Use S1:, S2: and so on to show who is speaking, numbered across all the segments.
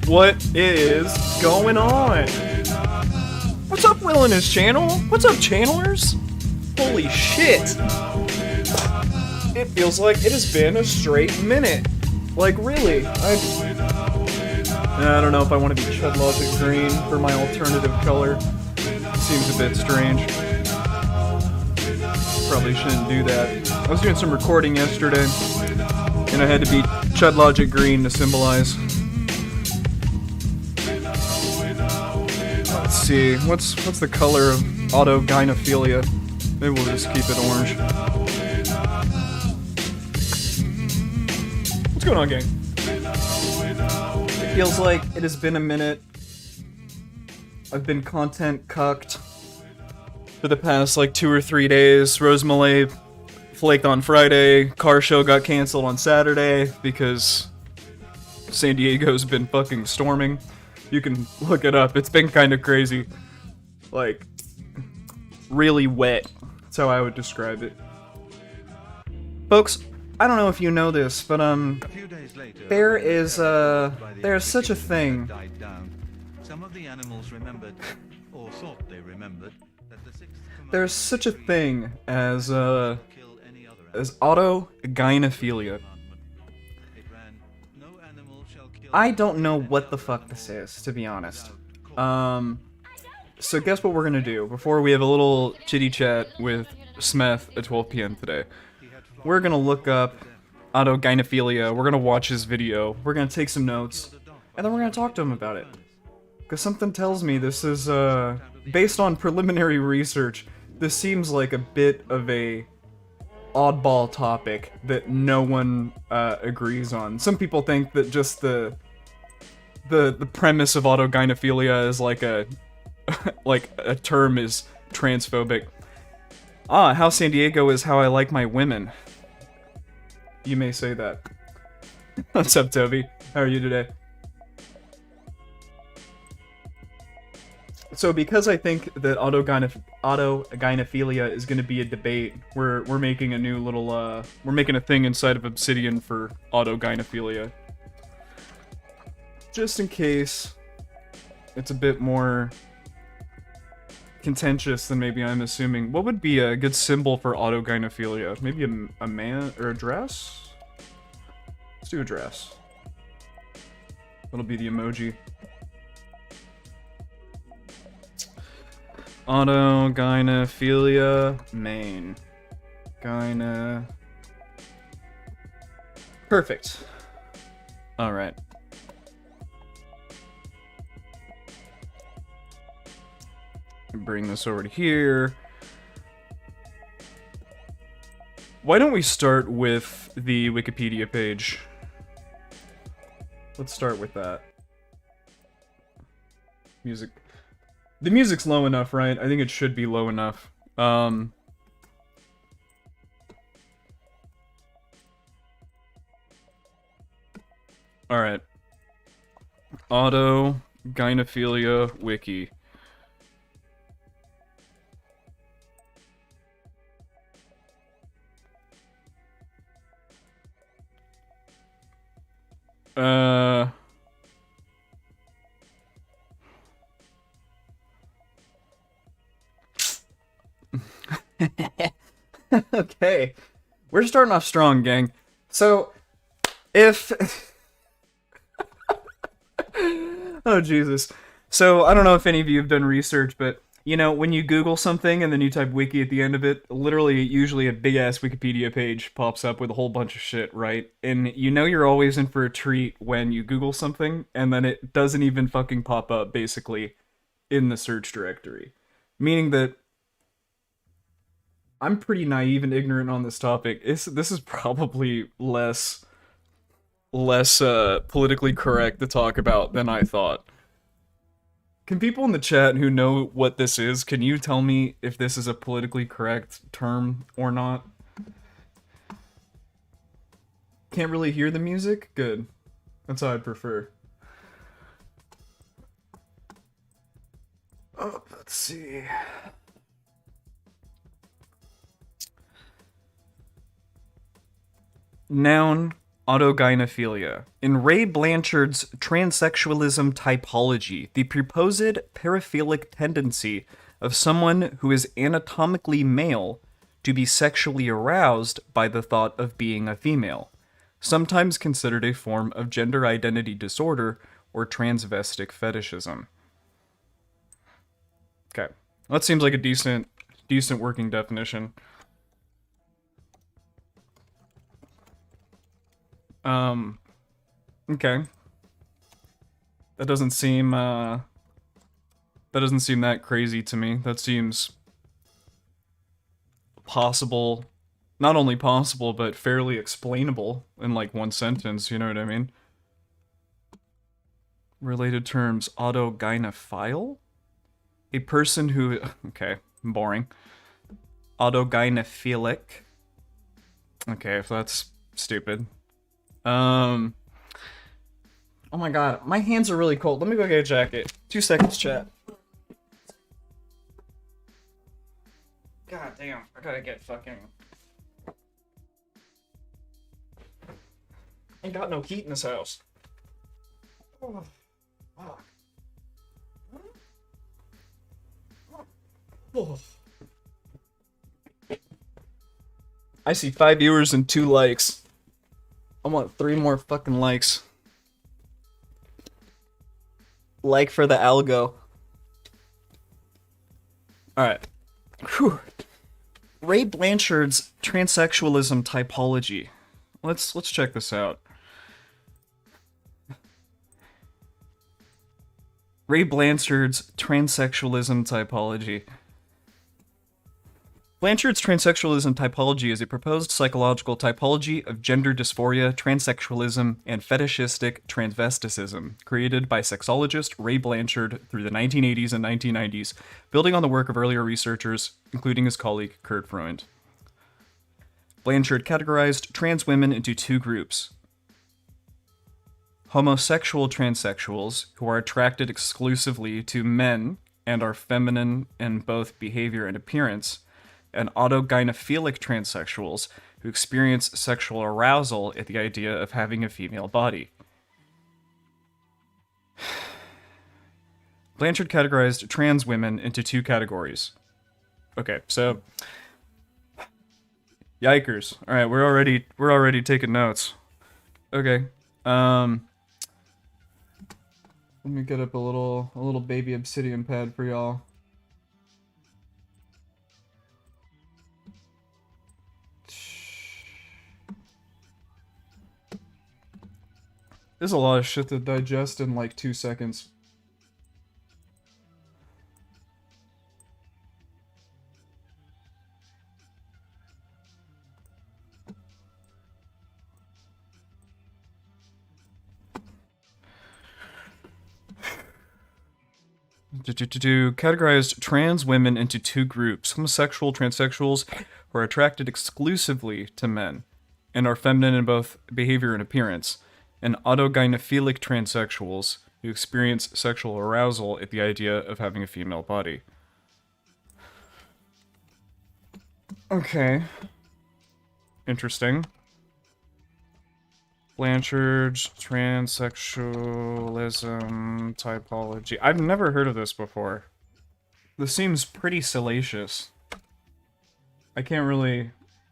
S1: What is going on? What's up, Will and his channel? What's up, channelers? Holy shit. It feels like it has been a straight minute. Like, really. I don't know if I want to be Chud Logic green for my alternative color. Seems a bit strange. Probably shouldn't do that. I was doing some recording yesterday, and I had to be Chud Logic green to symbolize. Let's see, what's the color of Autogynephilia? Maybe we'll just keep it orange. What's going on, gang? It feels like it has been a minute. I've been content cucked for the past like 2 or 3 days. Rose Malay flaked on Friday. Car show got canceled on Saturday because San Diego's been fucking storming. You can look it up. It's been kind of crazy. Like, really wet. That's how I would describe it. Folks, I don't know if you know this, but there's such a thing.
S2: Some of the animals remembered, or thought they remembered, that the sixth
S1: There's such a thing as autogynephilia. I don't know what the fuck this is, to be honest. So guess what we're gonna do before we have a little chitty chat with Smeth at 12 p.m. today. We're gonna look up autogynephilia. We're gonna watch his video. We're gonna take some notes, and then we're gonna talk to him about it. Because something tells me this is, based on preliminary research, this seems like a bit of a oddball topic that no one, agrees on. Some people think that just the premise of autogynephilia is like a, like a term is transphobic. Ah, how San Diego is how I like my women. You may say that. What's up, Toby? How are you today? So because I think that autogynephilia is going to be a debate, we're making a new little, we're making a thing inside of Obsidian for autogynephilia. Just in case it's a bit more contentious than maybe I'm assuming. What would be a good symbol for autogynephilia? Maybe a man, or a dress? Let's do a dress. That'll be the emoji. Autogynephilia main. Perfect. Alright. Bring this over to here. Why don't we start with the Wikipedia page? Let's start with that. Music. The music's low enough, right? I think it should be low enough. Alright. Autogynephilia wiki. Okay. We're starting off strong, gang. So, if... Oh, Jesus. So, I don't know if any of you have done research, but, you know, when you Google something and then you type wiki at the end of it, literally, usually a big-ass Wikipedia page pops up with a whole bunch of shit, right? And you know you're always in for a treat when you Google something, and then it doesn't even fucking pop up, basically, in the search directory. Meaning that I'm pretty naive and ignorant on this topic. This is probably less politically correct to talk about than I thought. Can people in the chat who know what this is, can you tell me if this is a politically correct term or not? Can't really hear the music? Good. That's how I'd prefer. Oh, let's see. Noun, Autogynephilia. In Ray Blanchard's transsexualism typology, the proposed paraphilic tendency of someone who is anatomically male to be sexually aroused by the thought of being a female, sometimes considered a form of gender identity disorder or transvestic fetishism. Okay, that seems like a decent working definition. Okay. That doesn't seem that crazy to me. That seems possible, not only possible, but fairly explainable in like one sentence, you know what I mean? Related terms, autogynephile? A person who, okay, boring. Autogynephilic. Okay, if that's stupid. Oh my god, my hands are really cold. Let me go get a jacket. 2 seconds, chat. God damn, I gotta get fucking... Ain't got no heat in this house. Oh, fuck. Oh. I see 5 viewers and 2 likes. I want 3 more fucking likes. Like for the algo. Alright. Whew. Ray Blanchard's transsexualism typology. Let's check this out. Ray Blanchard's transsexualism typology. Blanchard's transsexualism typology is a proposed psychological typology of gender dysphoria, transsexualism, and fetishistic transvesticism, created by sexologist Ray Blanchard through the 1980s and 1990s, building on the work of earlier researchers, including his colleague Kurt Freund. Blanchard categorized trans women into 2 groups. Homosexual transsexuals, who are attracted exclusively to men and are feminine in both behavior and appearance, and autogynephilic transsexuals who experience sexual arousal at the idea of having a female body. Blanchard categorized trans women into 2 categories. Okay, so yikers. All right, we're already taking notes. Okay. Let me get up a little baby obsidian pad for y'all. There's a lot of shit to digest in like 2 seconds. Categorized trans women into 2 groups. Homosexual transsexuals who are attracted exclusively to men and are feminine in both behavior and appearance, and autogynephilic transsexuals who experience sexual arousal at the idea of having a female body. Okay. Interesting. Blanchard's transsexualism typology. I've never heard of this before. This seems pretty salacious. I can't really...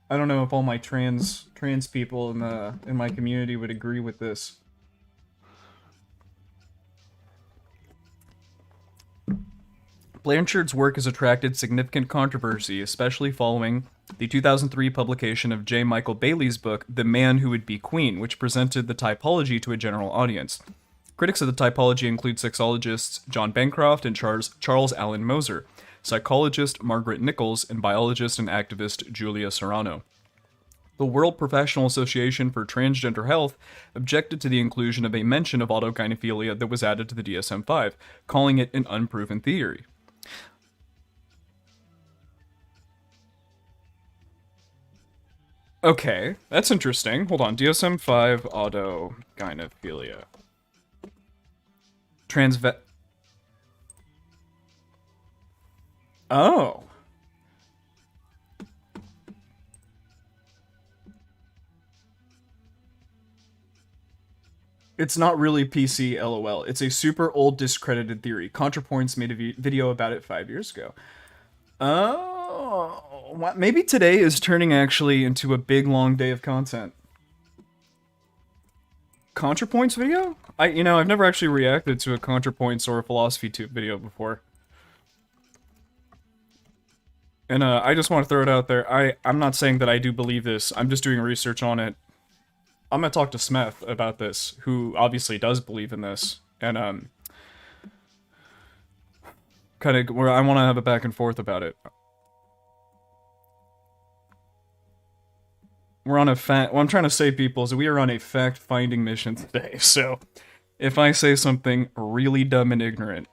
S1: I don't know if all my trans people in my community would agree with this. Blanchard's work has attracted significant controversy, especially following the 2003 publication of J. Michael Bailey's book, The Man Who Would Be Queen, which presented the typology to a general audience. Critics of the typology include sexologists John Bancroft and Charles Allen Moser, psychologist Margaret Nichols, and biologist and activist Julia Serrano. The World Professional Association for Transgender Health objected to the inclusion of a mention of autogynephilia that was added to the DSM-5, calling it an unproven theory. Okay, that's interesting. Hold on, DSM-5 autogynephilia. Oh. It's not really PC, lol. It's a super old discredited theory. ContraPoints made a video about it 5 years ago. Oh, maybe today is turning actually into a big long day of content. ContraPoints video? I've never actually reacted to a ContraPoints or a Philosophy Tube video before. And I just want to throw it out there. I'm not saying that I do believe this. I'm just doing research on it. I'm gonna talk to Smeth about this, who obviously does believe in this, and kind of where I want to have a back and forth about it. We're on a what I'm trying to say, people, is we are on a fact-finding mission today. So, if I say something really dumb and ignorant,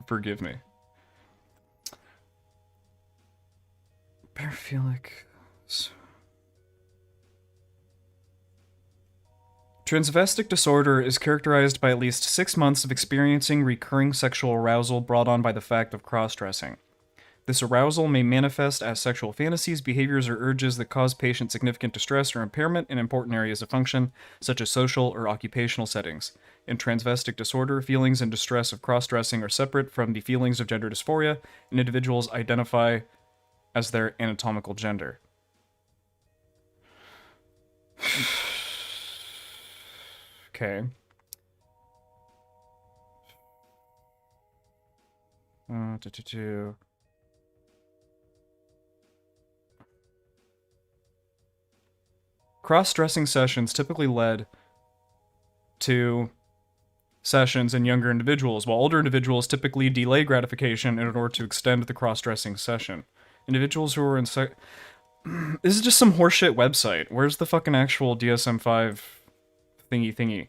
S1: forgive me. Paraphilic. Transvestic disorder is characterized by at least 6 months of experiencing recurring sexual arousal brought on by the fact of cross-dressing. This arousal may manifest as sexual fantasies, behaviors, or urges that cause patients significant distress or impairment in important areas of function, such as social or occupational settings. In transvestic disorder, feelings and distress of cross-dressing are separate from the feelings of gender dysphoria, and individuals identify as their anatomical gender. Okay. Cross-dressing sessions typically led to sessions in younger individuals, while older individuals typically delay gratification in order to extend the cross-dressing session. Individuals who are in this is just some horseshit website. Where's the fucking actual DSM-5 thingy?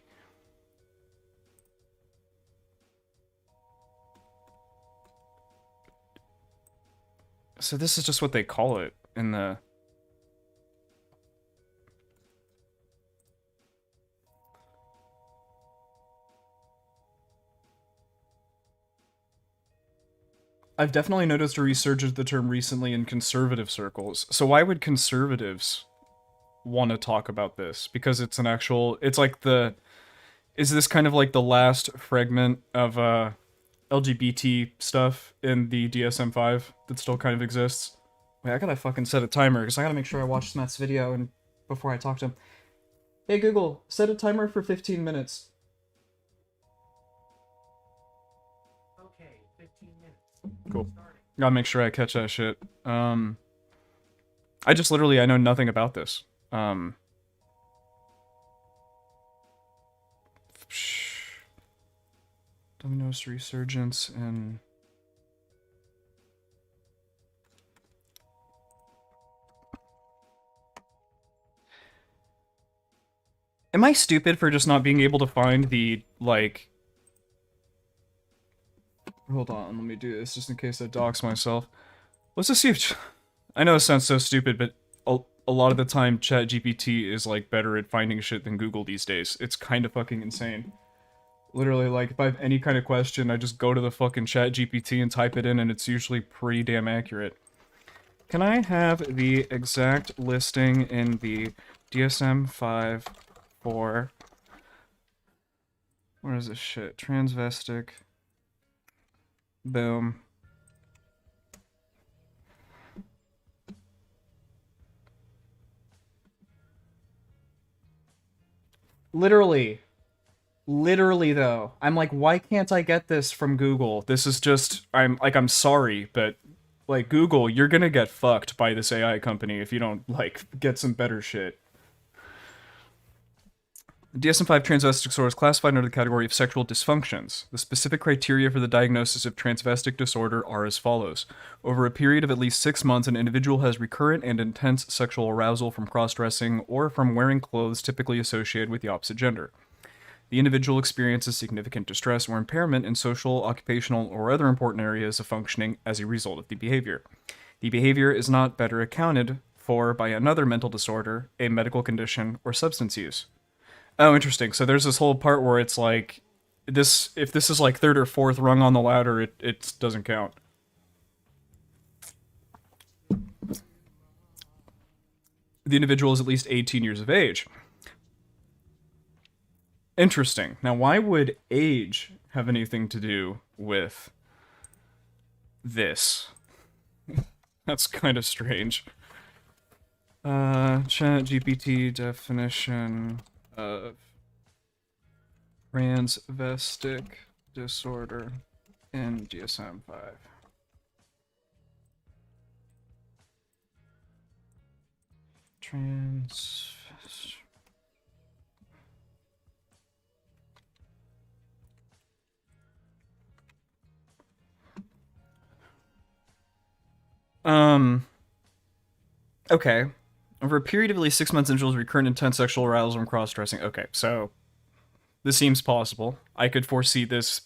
S1: So this is just what they call it in the... I've definitely noticed a resurgence of the term recently in conservative circles. So why would conservatives want to talk about this? Because it's an actual... It's like the... Is this kind of like the last fragment of LGBT stuff in the DSM-5 that still kind of exists? Wait, I gotta fucking set a timer, because I gotta make sure I watch Smeth's video and before I talk to him. Hey Google, set a timer for 15 minutes.
S3: Okay, 15 minutes.
S1: Cool. Gotta make sure I catch that shit. I know nothing about this. Domino's resurgence in... Am I stupid for just not being able to find the, like... Hold on, let me do this just in case I dox myself. Let's just see if... I know it sounds so stupid, but a lot of the time ChatGPT is, like, better at finding shit than Google these days. It's kind of fucking insane. Literally, like, if I have any kind of question, I just go to the fucking ChatGPT and type it in, and it's usually pretty damn accurate. Can I have the exact listing in the DSM-5 for... Where is this shit? Transvestic. Boom. Literally though, I'm like, why can't I get this from Google? This is just, I'm sorry, but like Google, you're gonna get fucked by this AI company if you don't like get some better shit. The DSM-5 transvestic disorder is classified under the category of sexual dysfunctions. The specific criteria for the diagnosis of transvestic disorder are as follows. Over a period of at least 6 months, an individual has recurrent and intense sexual arousal from cross-dressing or from wearing clothes typically associated with the opposite gender. The individual experiences significant distress or impairment in social, occupational, or other important areas of functioning as a result of the behavior. The behavior is not better accounted for by another mental disorder, a medical condition, or substance use. Oh, interesting. So there's this whole part where it's like, if this is like third or fourth rung on the ladder, it doesn't count. The individual is at least 18 years of age. Interesting. Now, why would age have anything to do with this? That's kind of strange. Chat GPT definition of transvestic disorder in DSM-5. Trans. Okay. Over a period of at least 6 months, individuals recurrent intense sexual arousal from cross-dressing. Okay, so this seems possible. I could foresee this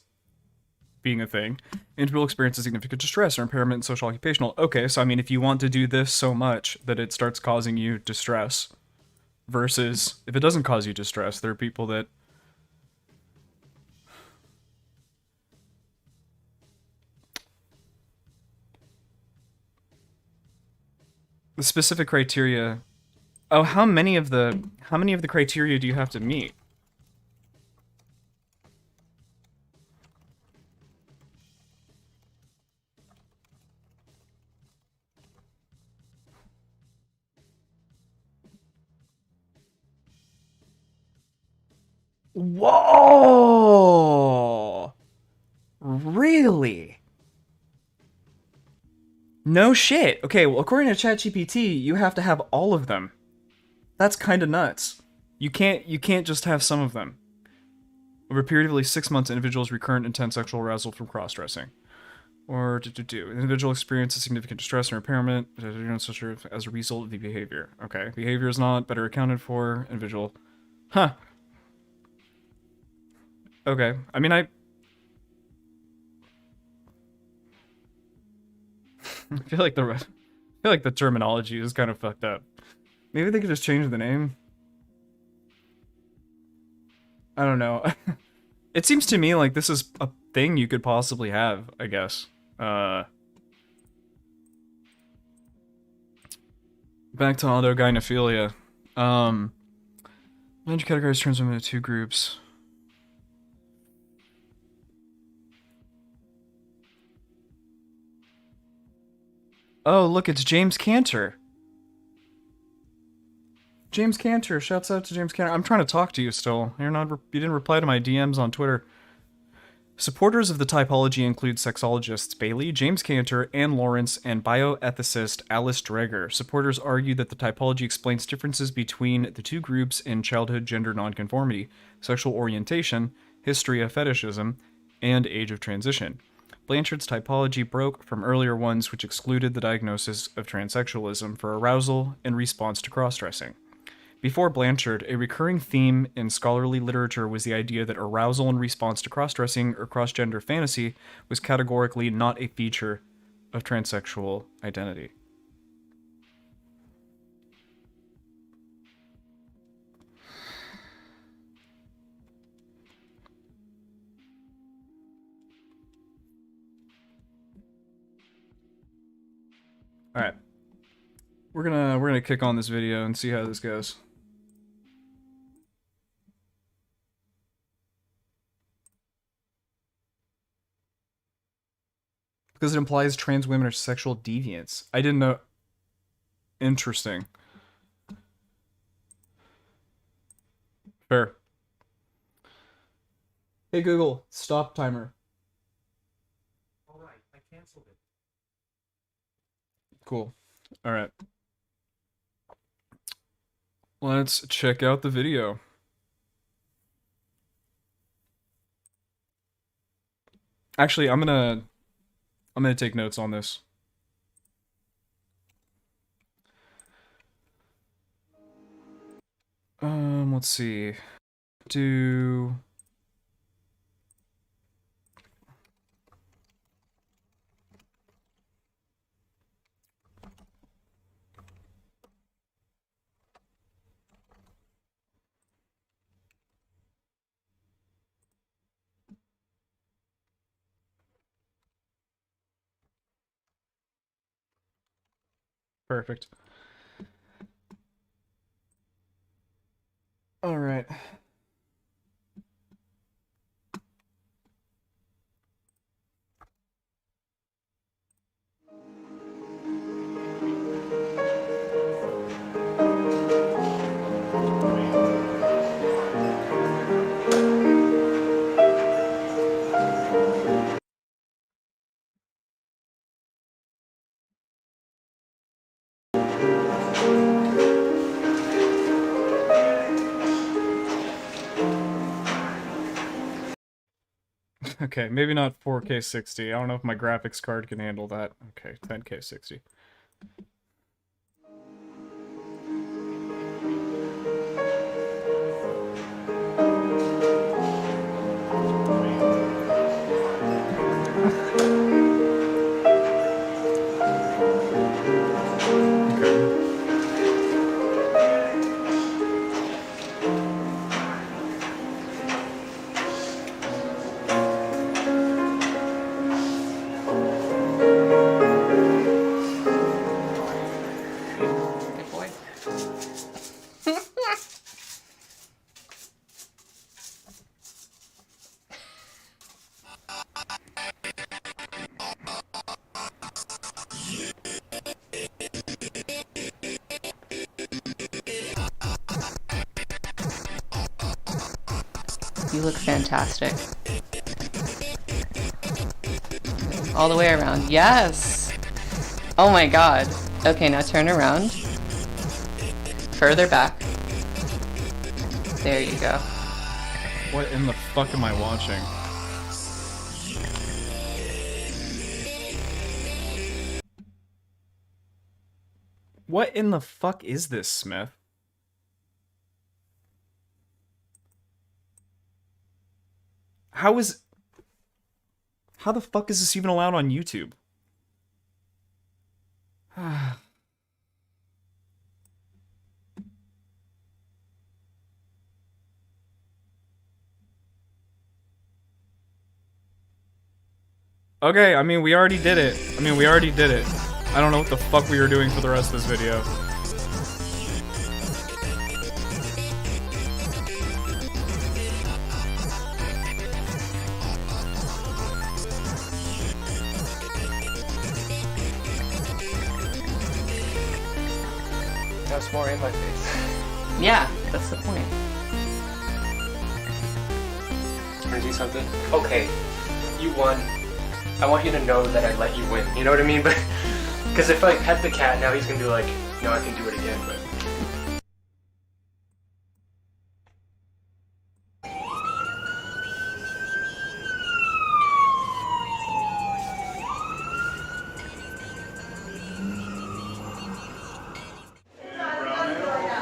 S1: being a thing. Individual experiences significant distress or impairment in social occupational. Okay, so I mean, if you want to do this so much that it starts causing you distress, versus if it doesn't cause you distress, there are people that the specific criteria. Oh, how many of the criteria do you have to meet? Whoa! Really? No shit. Okay, well, according to ChatGPT, you have to have all of them. That's kind of nuts. You can't just have some of them. Over a period of at least 6 months, individuals recurrent intense sexual arousal from cross-dressing. Or do individual experiences significant distress or impairment such as a result of the behavior. Okay, behavior is not better accounted for. Individual, huh? Okay, I mean I feel like the terminology is kind of fucked up. Maybe they could just change the name. I don't know. It seems to me like this is a thing you could possibly have, I guess. Back to autogynephilia. Major categories turns them into two groups. Oh, look, it's James Cantor. James Cantor, shouts out to James Cantor. I'm trying to talk to you still. You didn't reply to my DMs on Twitter. Supporters of the typology include sexologists Bailey, James Cantor, Anne Lawrence, and bioethicist Alice Dreger. Supporters argue that the typology explains differences between the two groups in childhood gender nonconformity, sexual orientation, history of fetishism, and age of transition. Blanchard's typology broke from earlier ones which excluded the diagnosis of transsexualism for arousal in response to cross-dressing. Before Blanchard, a recurring theme in scholarly literature was the idea that arousal in response to cross-dressing or cross-gender fantasy was categorically not a feature of transsexual identity. All right, we're gonna kick on this video and see how this goes. Because it implies trans women are sexual deviants. I didn't know. Interesting. Fair. Hey Google, stop timer.
S3: Alright, I canceled it.
S1: Cool. All right. Let's check out the video. Actually, I'm gonna take notes on this. Let's see. Do perfect. All right. Okay, maybe not 4K 60. I don't know if my graphics card can handle that. Okay, 10K 60. Okay.
S4: Good boy. You look fantastic. All the way around. Yes! Oh my god. Okay, now turn around. Further back. There you go.
S1: What in the fuck am I watching? What in the fuck is this, Smith? How the fuck is this even allowed on YouTube? Okay, I mean, we already did it. I don't know what the fuck we were doing for the rest of this video.
S5: That's more in my face.
S4: Yeah, that's the point.
S5: Can I do something? Okay, you won. I want you to know that I let you win. You know what I mean? But because if I pet the cat, now he's gonna be like, no, I can do it again. But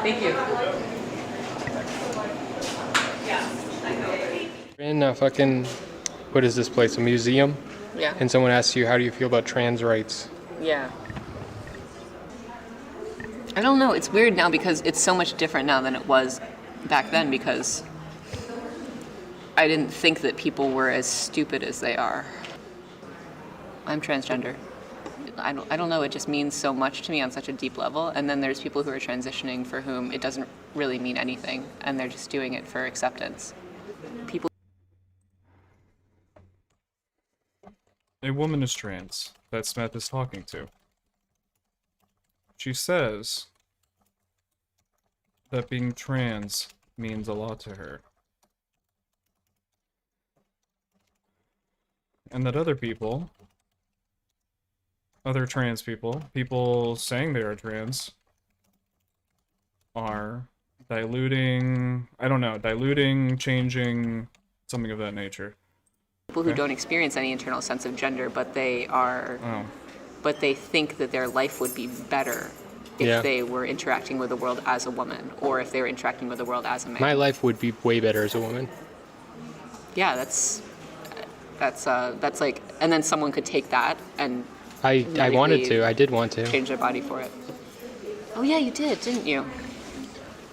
S4: Thank you.
S5: we're in a fucking, what is this place? A museum?
S4: Yeah.
S5: And someone asks you, how do you feel about trans rights?
S4: Yeah. I don't know. It's weird now because it's so much different now than it was back then because I didn't think that people were as stupid as they are. I'm transgender. I don't know. It just means so much to me on such a deep level. And then there's people who are transitioning for whom it doesn't really mean anything, and they're just doing it for acceptance. People.
S1: A woman is trans that Smeth is talking to. She says that being trans means a lot to her. And that other people, other trans people, people saying they are trans, are diluting, I don't know, diluting, changing, something of that nature.
S4: People who
S1: Okay.
S4: don't experience any internal sense of gender, but they are,
S1: Oh.
S4: but they think that their life would be better if
S5: Yeah.
S4: they were interacting with the world as a woman, or if they were interacting with the world as a man.
S5: My life would be way better as a woman.
S4: Yeah, that's like, and then someone could take that and
S5: I wanted to. I did want to.
S4: change their body for it. Oh yeah, you did, didn't you?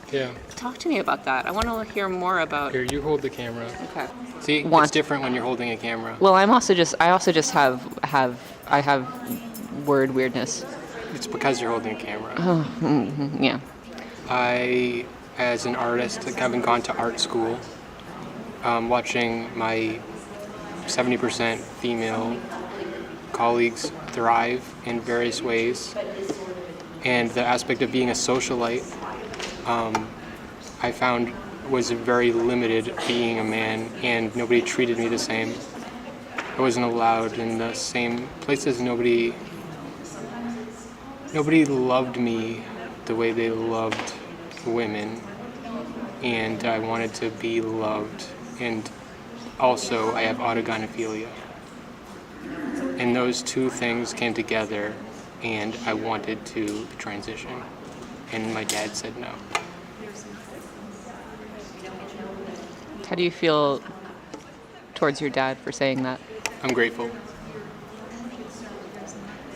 S5: Yeah.
S4: Talk to me about that. I want to hear more about.
S5: Here, you hold the camera.
S4: Okay.
S5: See,
S4: Want-
S5: it's different when you're holding a camera.
S4: Well, I also just have word weirdness.
S5: It's because you're holding a camera.
S4: Yeah.
S5: I, as an artist, having gone to art school, watching my 70% female colleagues thrive in various ways, and the aspect of being a socialite, I found was very limited being a man, and nobody treated me the same. I wasn't allowed in the same places. Nobody loved me the way they loved women, and I wanted to be loved, and also I have autogynephilia. And those two things came together, and I wanted to transition. And my dad said no.
S4: How do you feel towards your dad for saying that?
S5: I'm grateful.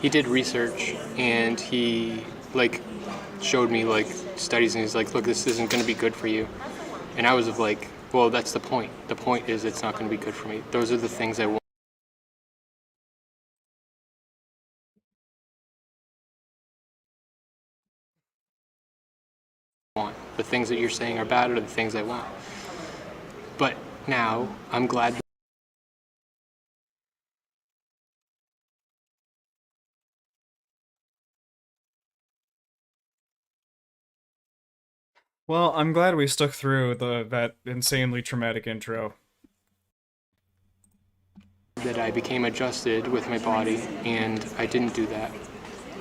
S5: He did research, and he showed me studies, and he's like, look, this isn't going to be good for you. And I was like, well, that's the point. The point is it's not going to be good for me. Those are the things I want. The things that you're saying are bad are the things I want. But now I'm glad.
S1: Well, I'm glad we stuck through that insanely traumatic intro.
S5: That I became adjusted with my body, and I didn't do that.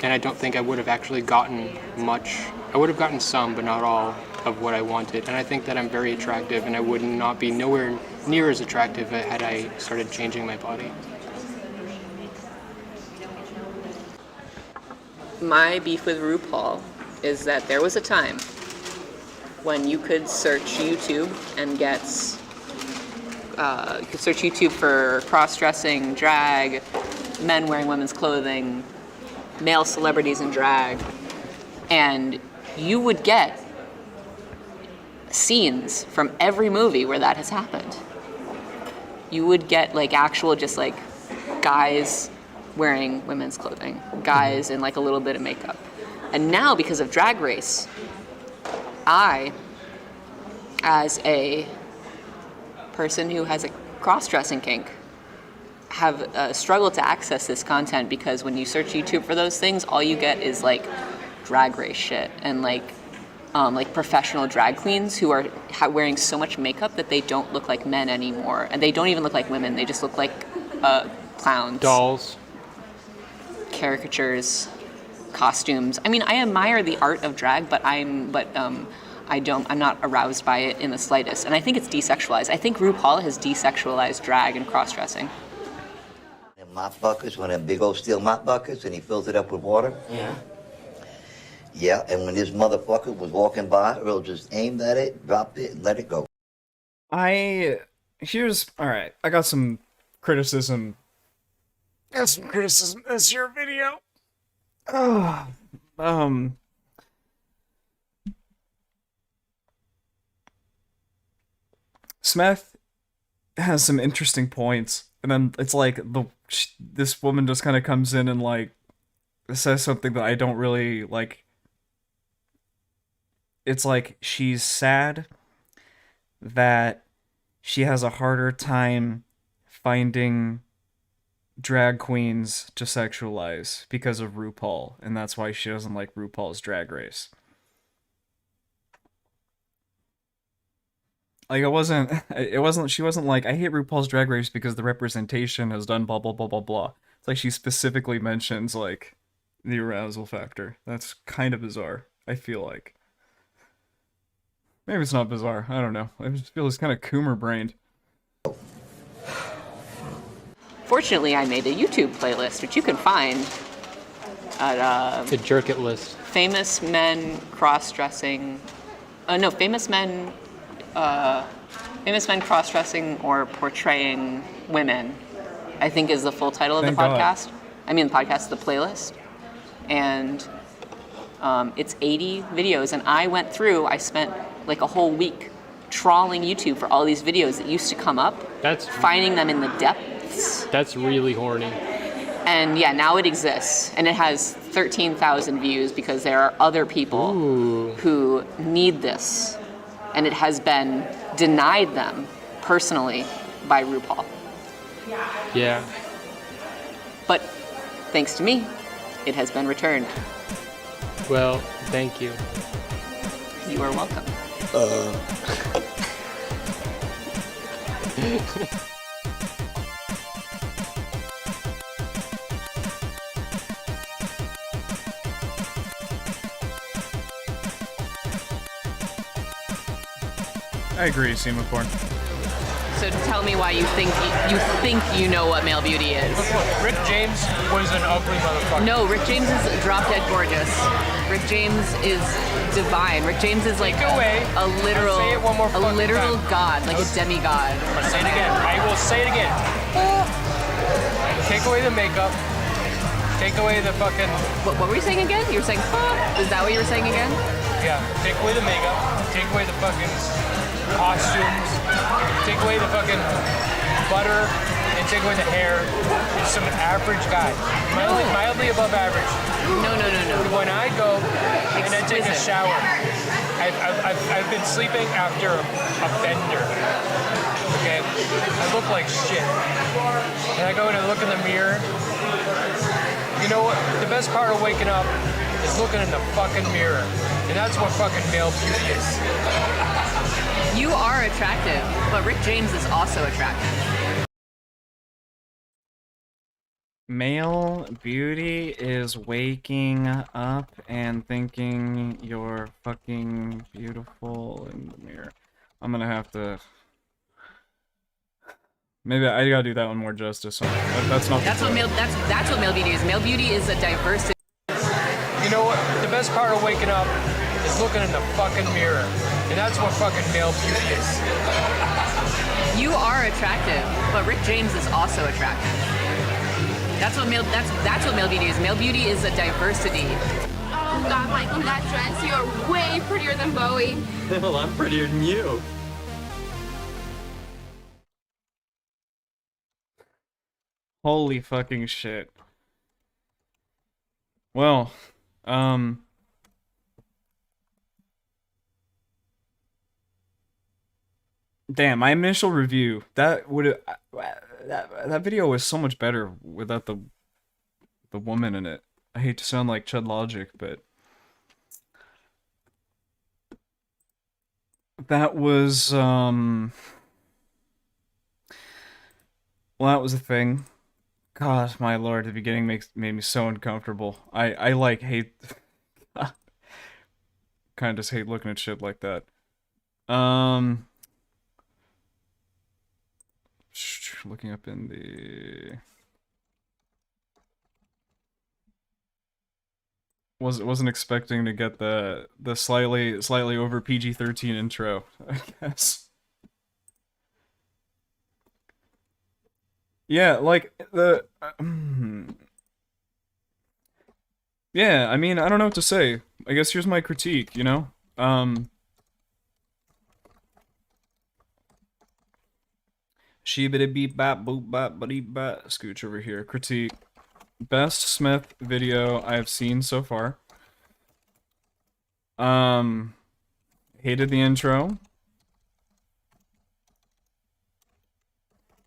S5: And I don't think I would have actually gotten much. I would have gotten some, but not all, of what I wanted. And I think that I'm very attractive, and I would not be nowhere near as attractive had I started changing my body.
S4: My beef with RuPaul is that there was a time when you could search YouTube and get you could search YouTube for cross-dressing, drag, men wearing women's clothing, male celebrities in drag, and you would get scenes from every movie where that has happened. You would get actual just guys wearing women's clothing, guys in a little bit of makeup. And now, because of Drag Race, I, as a person who has a cross-dressing kink, have struggled to access this content, because when you search YouTube for those things, all you get is Drag Race shit and professional drag queens who are wearing so much makeup that they don't look like men anymore, and they don't even look like women. They just look like clowns,
S5: Dolls.
S4: caricatures, costumes. I mean, I admire the art of drag, but I'm not aroused by it in the slightest. And I think it's desexualized. I think RuPaul has desexualized drag and cross-dressing.
S6: Them mop buckets, one of them big old steel mop buckets, and he fills it up with water.
S3: Yeah.
S6: Yeah, and when this motherfucker was walking by, Earl just aimed at it, dropped it, and let it go.
S1: Alright, I got some criticism. It's your video. Smeth has some interesting points, and then it's this woman just kind of comes in and says something that I don't really like. It's she's sad that she has a harder time finding drag queens to sexualize because of RuPaul, and that's why she doesn't like RuPaul's Drag Race. She wasn't like, I hate RuPaul's Drag Race because the representation has done blah blah blah blah blah. It's she specifically mentions the arousal factor. That's kind of bizarre, I feel like. Maybe it's not bizarre, I don't know. I just feel it's kind of Coomer-brained.
S4: Fortunately, I made a YouTube playlist, which you can find at
S5: The Jerk It list.
S4: famous men cross-dressing. Famous men cross-dressing or portraying women, I think is the full title of
S1: Thank
S4: the
S1: God.
S4: podcast. I mean, the podcast, the playlist. And it's 80 videos. And I spent a whole week trawling YouTube for all these videos that used to come up, finding them in the depths.
S5: That's really horny.
S4: And yeah, now it exists. And it has 13,000 views because there are other people who need this. And it has been denied them personally by RuPaul.
S5: Yeah.
S4: But thanks to me, it has been returned.
S5: Well, thank you.
S4: You are welcome.
S1: I agree, Seymour Corn.
S4: So tell me why you think you know what male beauty is.
S5: Look, Rick James was an ugly motherfucker.
S4: No, Rick James is drop dead gorgeous. Rick James is divine. Rick James is like
S5: Take away.
S4: a literal,
S5: I'll say it one more fucking time.
S4: god, like a demigod.
S5: I'll say it again. I will say it again. Take away the makeup. Take away the fucking...
S4: What were you saying again? You were saying, is that what you were saying again?
S5: Yeah, take away the makeup. Take away the fucking costumes. Take away the fucking butter. And take away the hair. Just some average guy. Mildly above average.
S4: No.
S5: When I go and I take a
S4: Exquisite.
S5: shower, I've been sleeping after a bender. Okay? I look like shit. And I go and I look in the mirror. You know what? The best part of waking up is looking in the fucking mirror. And that's what fucking male beauty is.
S4: You are attractive, but Rick James is also attractive.
S1: Male beauty is waking up and thinking you're fucking beautiful in the mirror. I'm gonna have to... Maybe I gotta do that one more justice. That's not...
S4: That's what male beauty is. Male beauty is a diversity.
S5: You know what? The best part of waking up is looking in the fucking mirror. And that's what fucking male beauty is.
S4: You are attractive, but Rick James is also attractive. That's what male beauty is. Male beauty is a diversity.
S7: Oh God, Michael, in that dress, you're way prettier than Bowie.
S8: Well, I'm prettier than you.
S1: Holy fucking shit. Well, damn, my initial review, that video was so much better without the woman in it. I hate to sound like Chud Logic, but that was well, that was a thing. God, my lord, the beginning made me so uncomfortable. I like hate kind of just hate looking at shit like that. Looking up in the wasn't expecting to get the slightly over PG-13 intro, I guess. Yeah, like the yeah, I mean, I don't know what to say. I guess here's my critique, you know? Sheebity beep bap boop bap buddy bat. Scooch over here. Critique. Best Smith video I've seen so far. Hated the intro.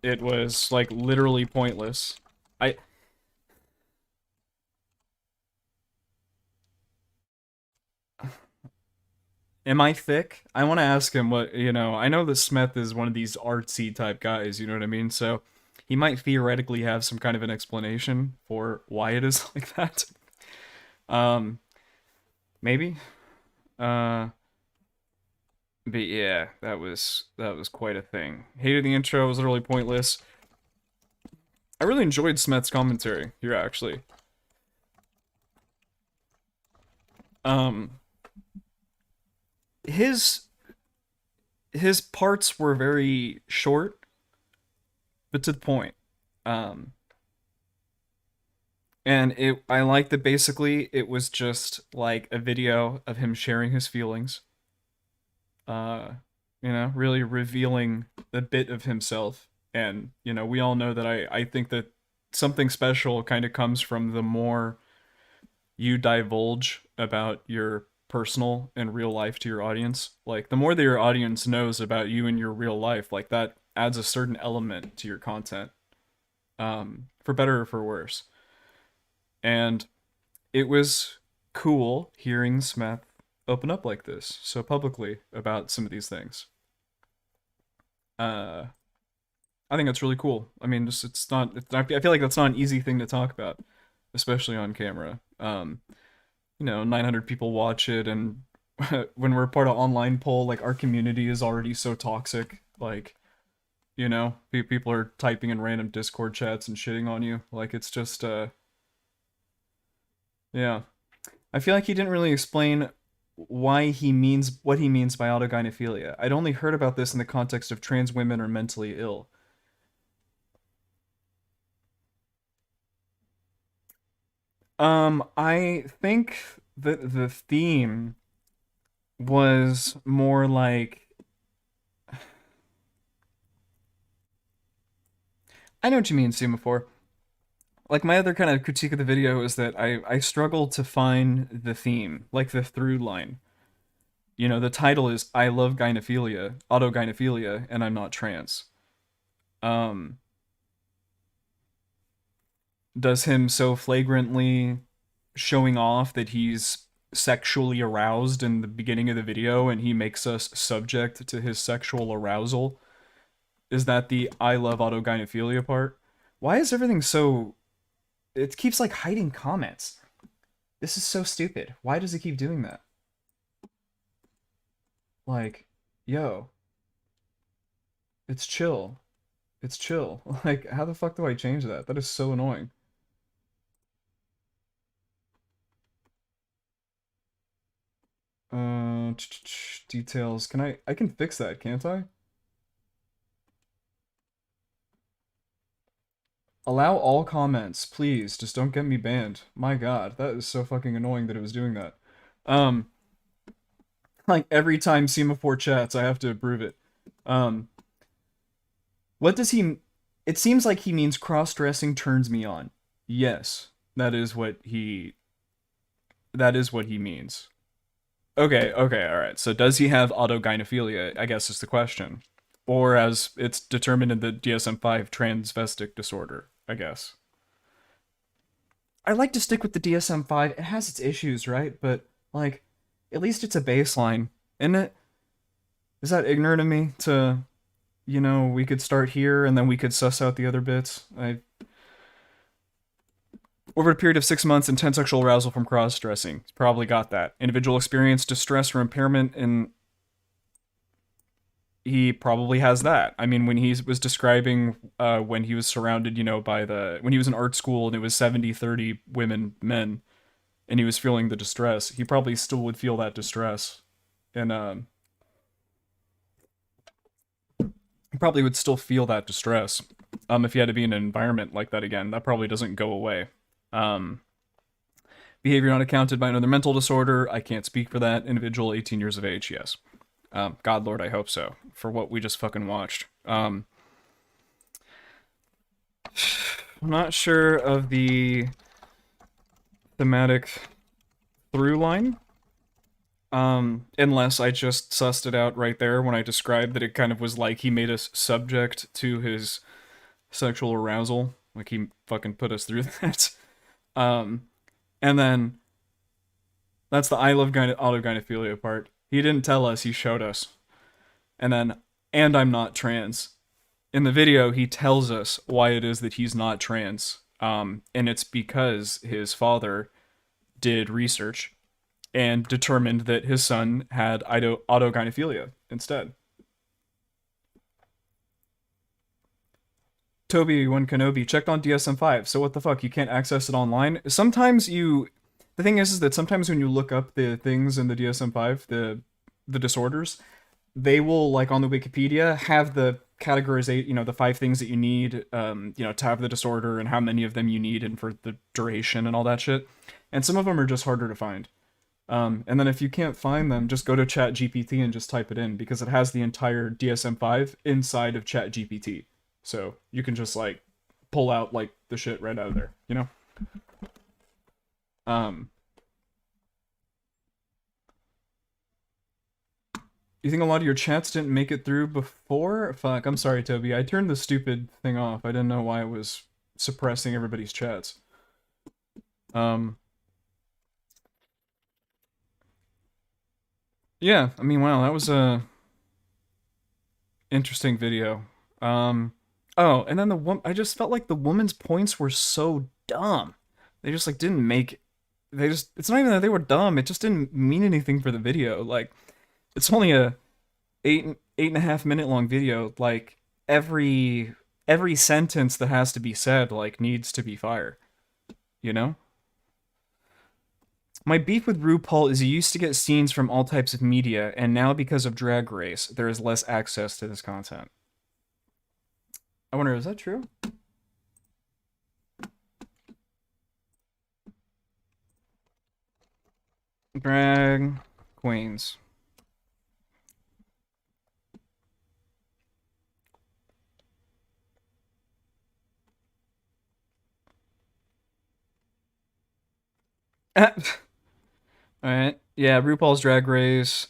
S1: It was, like, literally pointless. Am I thick? I want to ask him what, you know, I know that Smeth is one of these artsy type guys, you know what I mean? So, he might theoretically have some kind of an explanation for why it is like that. Maybe? But yeah, that was quite a thing. Hated the intro, it was literally pointless. I really enjoyed Smeth's commentary here, actually. His parts were very short, but to the point. And I liked that basically it was just like a video of him sharing his feelings. You know, really revealing a bit of himself. And, you know, we all know that I think that something special kind of comes from the more you divulge about your personal and real life to your audience. Like, the more that your audience knows about you and your real life, like, that adds a certain element to your content. For better or for worse. And it was cool hearing Smeth open up like this so publicly about some of these things. I think it's really cool. I mean, just I feel like that's not an easy thing to talk about, especially on camera. You know, 900 people watch it, and when we're part of online poll, like, our community is already so toxic. Like, You know, people are typing in random Discord chats and shitting on you. Like, it's just, yeah. I feel like he didn't really explain what he means by autogynephilia. I'd only heard about this in the context of trans women are mentally ill. I think that the theme was more like, I know what you mean, Semaphore. Like, my other kind of critique of the video is that I struggle to find the theme, like the through line. You know, the title is I love gynephilia, autogynephilia, and I'm not trans. Um, does him so flagrantly showing off that he's sexually aroused in the beginning of the video and he makes us subject to his sexual arousal? Is that the I love autogynephilia part? Why is everything so... It keeps, like, hiding comments. This is so stupid. Why does it keep doing that? Like, yo. It's chill. It's chill. Like, how the fuck do I change that? That is so annoying. Details. I can fix that, can't I? Allow all comments, please. Just don't get me banned. My god, that is so fucking annoying that it was doing that. Like, every time Semaphore chats, I have to approve it. What does he... It seems like he means cross-dressing turns me on. Yes, that is what he means. Okay, alright. So does he have autogynephilia, I guess is the question. Or as it's determined in the DSM-5, transvestic disorder, I guess. I like to stick with the DSM-5. It has its issues, right? But, like, at least it's a baseline, isn't it? Is that ignorant of me to, you know, we could start here and then we could suss out the other bits? Over a period of 6 months, intense sexual arousal from cross-dressing. Probably got that. Individual experience, distress, or impairment, and he probably has that. I mean, when he was describing when he was surrounded, you know, by when he was in art school and it was 70-30 women, men, and he was feeling the distress, he probably still would feel that distress. And, he probably would still feel that distress. If he had to be in an environment like that again, that probably doesn't go away. Behavior not accounted by another mental disorder. I can't speak for that. Individual 18 years of age, yes. God Lord, I hope so. For what we just fucking watched. I'm not sure of the thematic through line. Unless I just sussed it out right there when I described that it kind of was like he made us subject to his sexual arousal. Like he fucking put us through that. And then that's the I love autogynephilia part. He didn't tell us, he showed us. And then, and I'm not trans. In the video, he tells us why it is that he's not trans. And it's because his father did research and determined that his son had autogynephilia instead. Toby1 Kenobi checked on DSM-5, so what the fuck, you can't access it online? Sometimes the thing is that sometimes when you look up the things in the DSM-5, the disorders, they will, like on the Wikipedia, have the categorization, you know, the 5 things that you need, you know, to have the disorder and how many of them you need and for the duration and all that shit. And some of them are just harder to find. And then if you can't find them, just go to ChatGPT and just type it in, because it has the entire DSM-5 inside of ChatGPT. So you can just, like, pull out, like, the shit right out of there, you know? You think a lot of your chats didn't make it through before? Fuck, I'm sorry, Toby. I turned the stupid thing off. I didn't know why it was suppressing everybody's chats. Yeah, I mean, wow, that was a interesting video. Oh, and then I just felt like the woman's points were so dumb. They just, like, didn't make... It's not even that they were dumb, it just didn't mean anything for the video. Like, it's only a 8.5 minute long video. Like, every every sentence that has to be said like needs to be fire, you know? My beef with RuPaul is he used to get scenes from all types of media, and now because of Drag Race, there is less access to this content. I wonder, is that true? Drag queens. Alright. Yeah, RuPaul's Drag Race,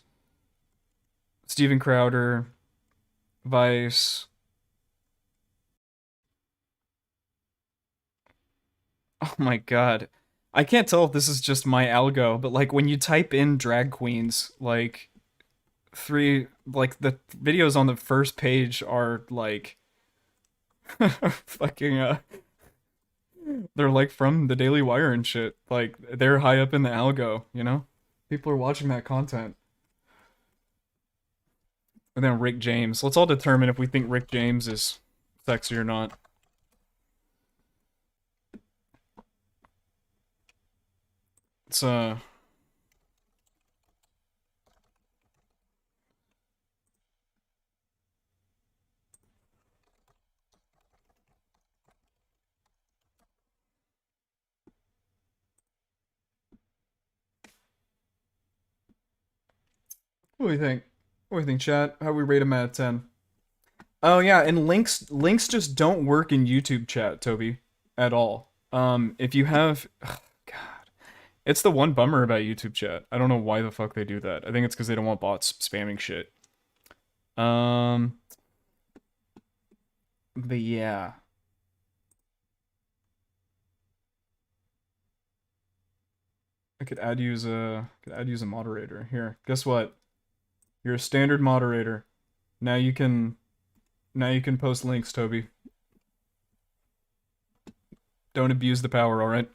S1: Steven Crowder, Vice. Oh my god. I can't tell if this is just my algo, but like when you type in drag queens, like the videos on the first page are like fucking they're like from the Daily Wire and shit. Like they're high up in the algo, you know? People are watching that content. And then Rick James. Let's all determine if we think Rick James is sexy or not. It's what do you think? What do you think, chat? How we rate him out of 10? Oh yeah, and links just don't work in YouTube chat, Toby, at all. If you have God, it's the one bummer about YouTube chat. I don't know why the fuck they do that. I think it's because they don't want bots spamming shit. But yeah. I could add you as a moderator. Here, guess what? You're a standard moderator. Now you can post links, Toby. Don't abuse the power, alright?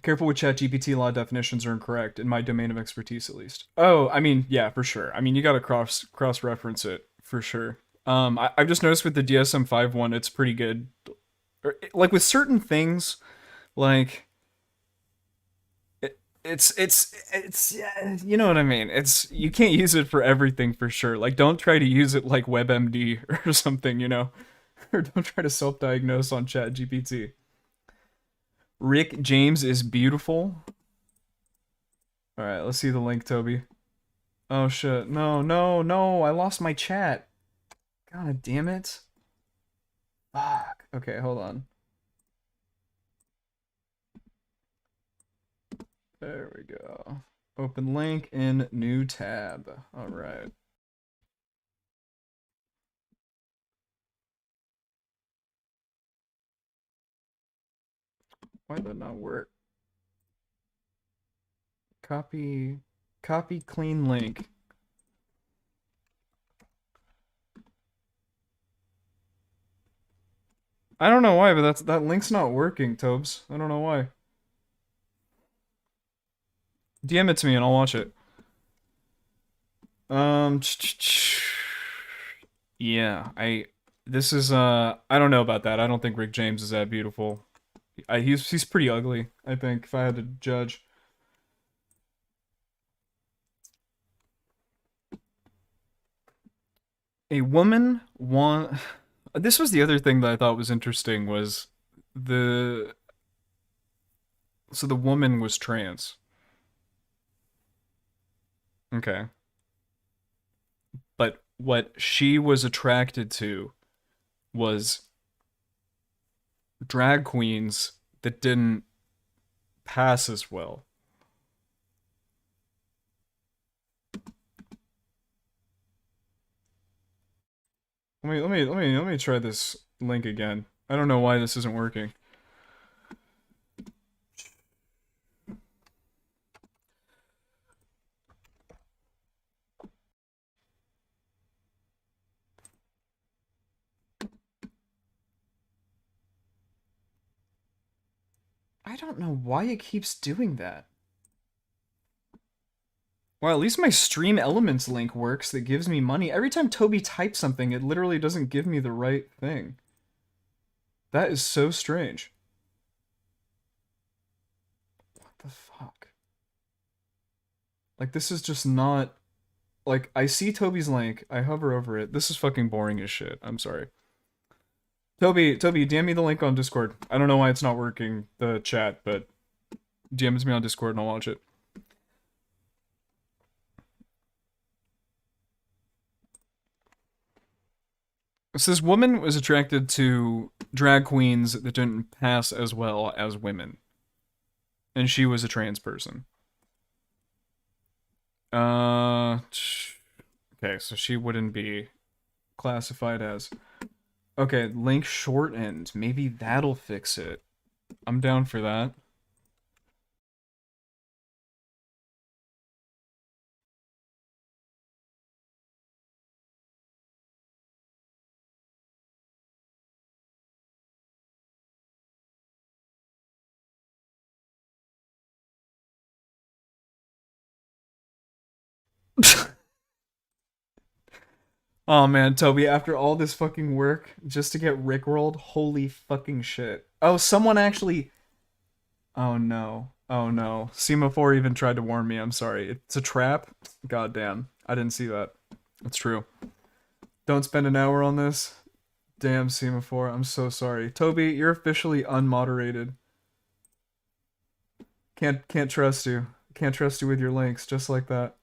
S1: Careful with ChatGPT, a lot of definitions are incorrect, in my domain of expertise at least. Oh, I mean, yeah, for sure. I mean, you gotta cross-reference it, for sure. I've just noticed with the DSM-5 one, it's pretty good. Like, with certain things, like... It's yeah, you know what I mean. It's you can't use it for everything for sure. Like don't try to use it like WebMD or something, you know, or don't try to self-diagnose on ChatGPT. Rick James is beautiful. All right, let's see the link, Toby. Oh shit! No, no, no! I lost my chat. God damn it! Fuck. Okay, hold on. There we go. Open link in new tab. All right. Why did that not work? Copy clean link. I don't know why, but that link's not working, Tobes. I don't know why. DM it to me and I'll watch it. Yeah, this is I don't know about that. I don't think Rick James is that beautiful. He's pretty ugly, I think, if I had to judge. A woman want This was the other thing that I thought was interesting was the so the woman was trans. Okay. But what she was attracted to was drag queens that didn't pass as well. Let me try this link again. I don't know why this isn't working. don't know why it keeps doing that. Well, at least my Stream Elements link works that gives me money. Every time Toby types something, it literally doesn't give me the right thing. That is so strange. What the fuck? Like, this is just not... Like, I see Toby's link, I hover over it. This is fucking boring as shit. I'm sorry. Toby, DM me the link on Discord. I don't know why it's not working, the chat, but DMs me on Discord and I'll watch it. So this woman was attracted to drag queens that didn't pass as well as women. And she was a trans person. Okay, so she wouldn't be classified as... Okay, link shortened. Maybe that'll fix it. I'm down for that. Oh man, Toby, after all this fucking work just to get rickrolled, holy fucking shit. Oh, someone actually... Oh no. Oh no. Semaphore even tried to warn me, I'm sorry. It's a trap? God damn. I didn't see that. That's true. Don't spend an hour on this. Damn, Semaphore, I'm so sorry. Toby, you're officially unmoderated. Can't trust you. Can't trust you with your links, just like that.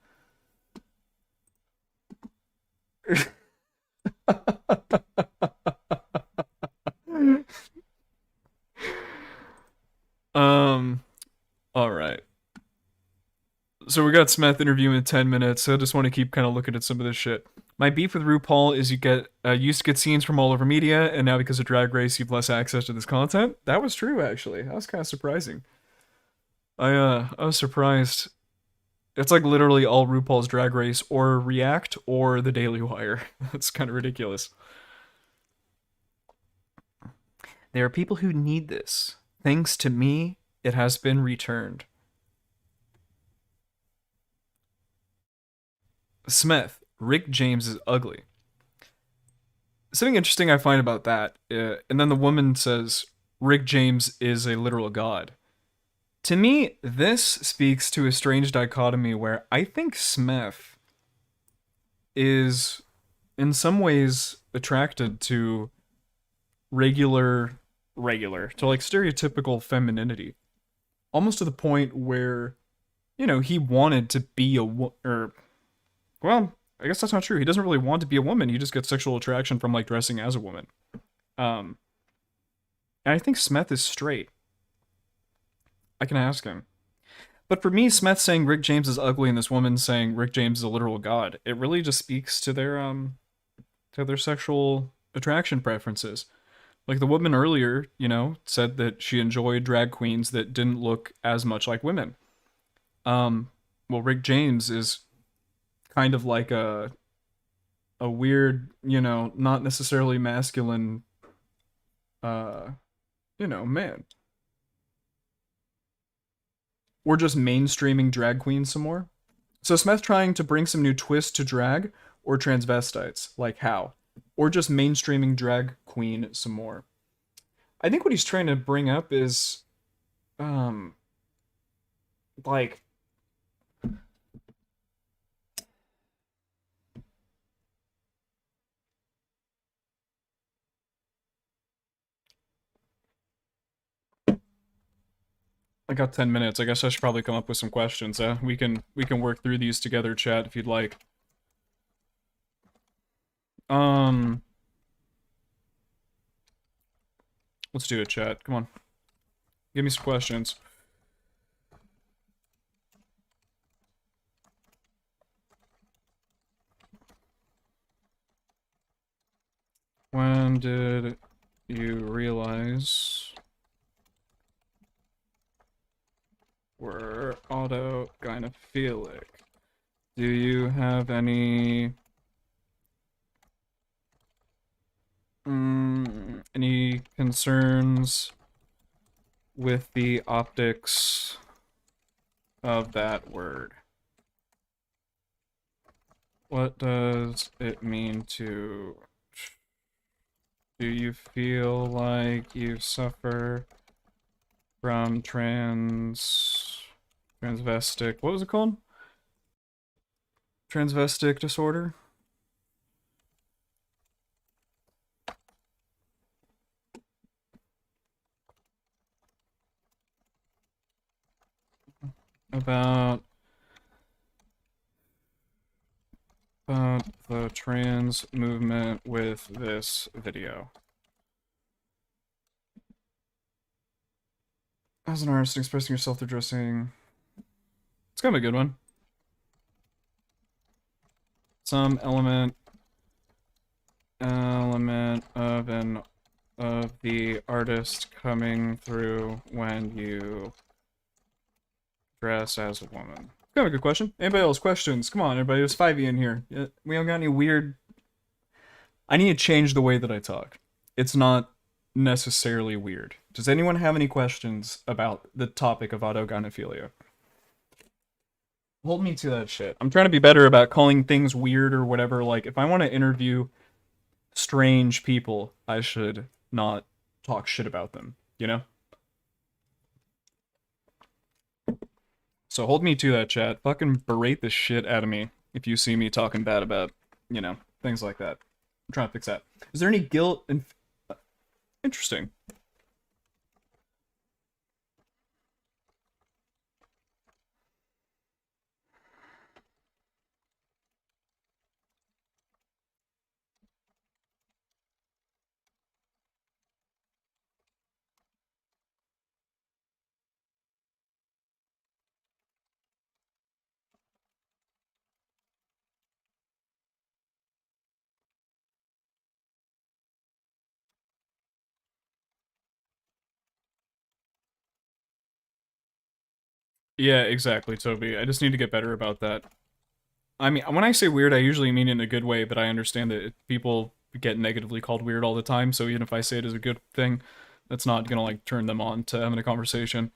S1: Alright. So we got Smeth interviewing in 10 minutes, so I just want to keep kind of looking at some of this shit. My beef with RuPaul is you used to get scenes from all over media, and now because of Drag Race, you've less access to this content. That was true, actually. That was kind of surprising. I was surprised. It's like literally all RuPaul's Drag Race or React or The Daily Wire. That's kind of ridiculous. There are people who need this. Thanks to me, it has been returned. Smith, Rick James is ugly. Something interesting I find about that, and then the woman says, Rick James is a literal god. To me, this speaks to a strange dichotomy where I think Smith is, in some ways, attracted to regular, to like stereotypical femininity. Almost to the point where, you know, he wanted to be well, I guess that's not true. He doesn't really want to be a woman. He just gets sexual attraction from like dressing as a woman. And I think Smith is straight. I can ask him. But for me, Smith saying Rick James is ugly and this woman saying Rick James is a literal god, it really just speaks to their sexual attraction preferences. Like the woman earlier, you know, said that she enjoyed drag queens that didn't look as much like women. Well, Rick James is kind of like a weird, you know, not necessarily masculine, you know, man. We're just mainstreaming drag queens some more. So Smith trying to bring some new twist to drag or transvestites, like how? Or just mainstreaming drag queen some more. I think what he's trying to bring up is, like, I got 10 minutes. I guess I should probably come up with some questions. We can work through these together, chat, if you'd like. Let's do it, chat. Come on. Give me some questions. When did you realize we're autogynephilic? Do you have any concerns with the optics of that word. What does it mean to... Do you feel like you suffer from transvestic... What was it called? Transvestic disorder? About the trans movement with this video. As an artist, expressing yourself through dressing... It's kind of a good one. Some element of the artist coming through when you dress as a woman. Kind of a good question. Anybody else questions? Come on, everybody. There's 5e in here. We haven't got any weird... I need to change the way that I talk. It's not necessarily weird. Does anyone have any questions about the topic of autogynephilia? Hold me to that shit. I'm trying to be better about calling things weird or whatever. Like, if I want to interview strange people, I should not talk shit about them, you know? So hold me to that, chat. Fucking berate the shit out of me if you see me talking bad about, you know, things like that. I'm trying to fix that. Is there any guilt and... Interesting. Yeah, exactly, Toby. I just need to get better about that. I mean, when I say weird, I usually mean it in a good way, but I understand that people get negatively called weird all the time, so even if I say it as a good thing, that's not gonna, like, turn them on to having a conversation.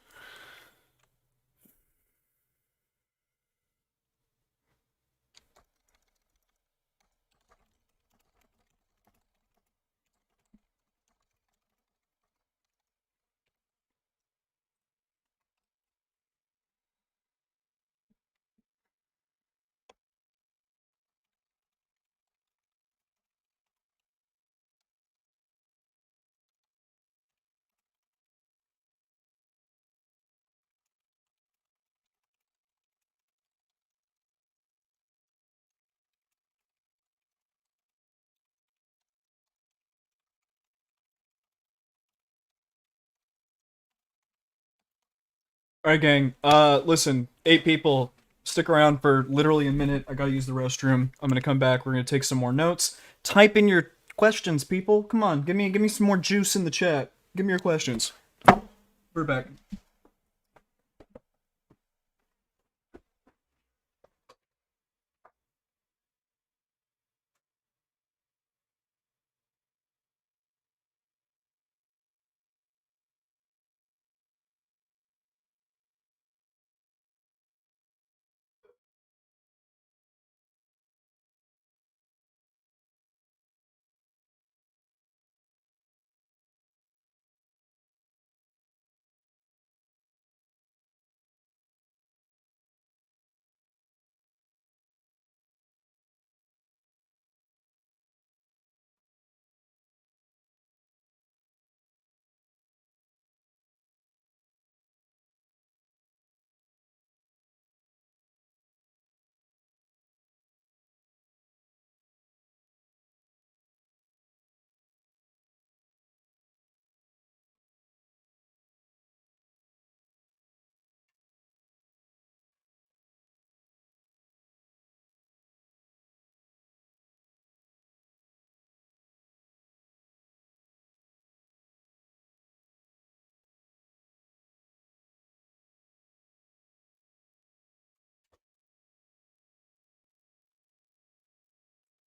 S1: Alright, gang. Listen, 8 people, stick around for literally a minute. I gotta use the restroom. I'm gonna come back. We're gonna take some more notes. Type in your questions, people. Come on, give me some more juice in the chat. Give me your questions. We're back.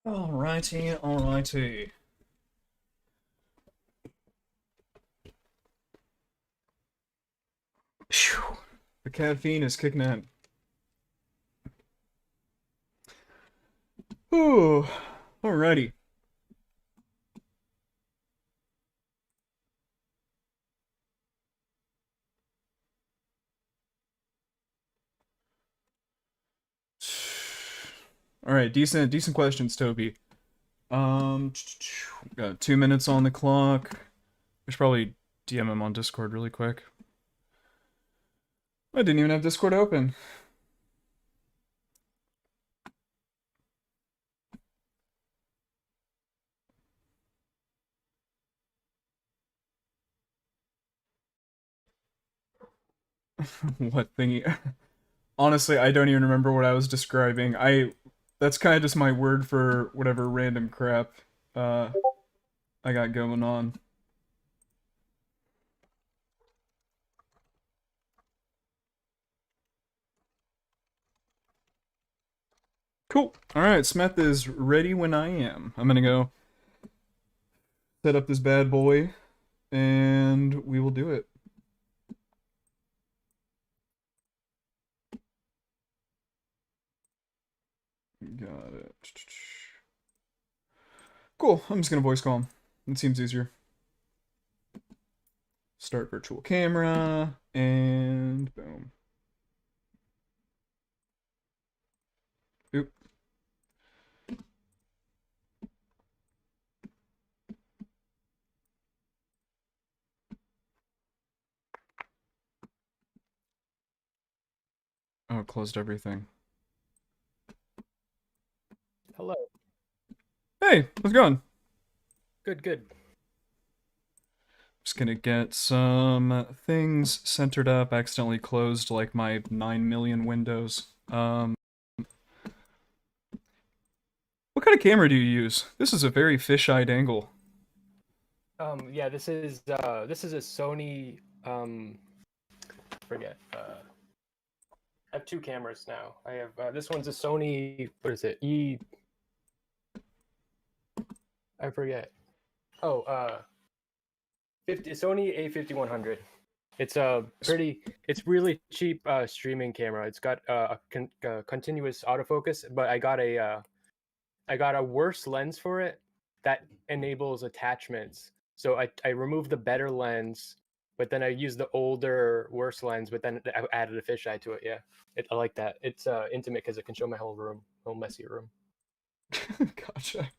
S1: Alrighty, alrighty. Phew. The caffeine is kicking in. Ooh, alrighty. All right, decent questions, Toby. Got 2 minutes on the clock. We should probably DM him on Discord really quick. I didn't even have Discord open. What thingy? Honestly, I don't even remember what I was describing. That's kind of just my word for whatever random crap I got going on. Cool. All right, Smeth is ready when I am. I'm gonna go set up this bad boy, and we will do it. Got it. Cool. I'm just gonna voice call him. It seems easier. Start virtual camera, and boom. Oop. Oh, it closed everything.
S5: Hello.
S1: Hey, how's it going?
S5: Good, good.
S1: Just gonna get some things centered up. Accidentally closed like my 9 million windows. What kind of camera do you use? This is a very fish-eyed angle.
S5: Yeah, this is a Sony. Forget. I have two cameras now. I have this one's a Sony. What is it? I forget. Oh, 50 Sony A5100. It's a it's really cheap streaming camera. It's got a continuous autofocus, but I got a worse lens for it that enables attachments. So I removed the better lens, but then I used the older, worse lens, but then I added a fisheye to it. Yeah, I like that. It's intimate because it can show my whole room, whole messy room.
S1: Gotcha.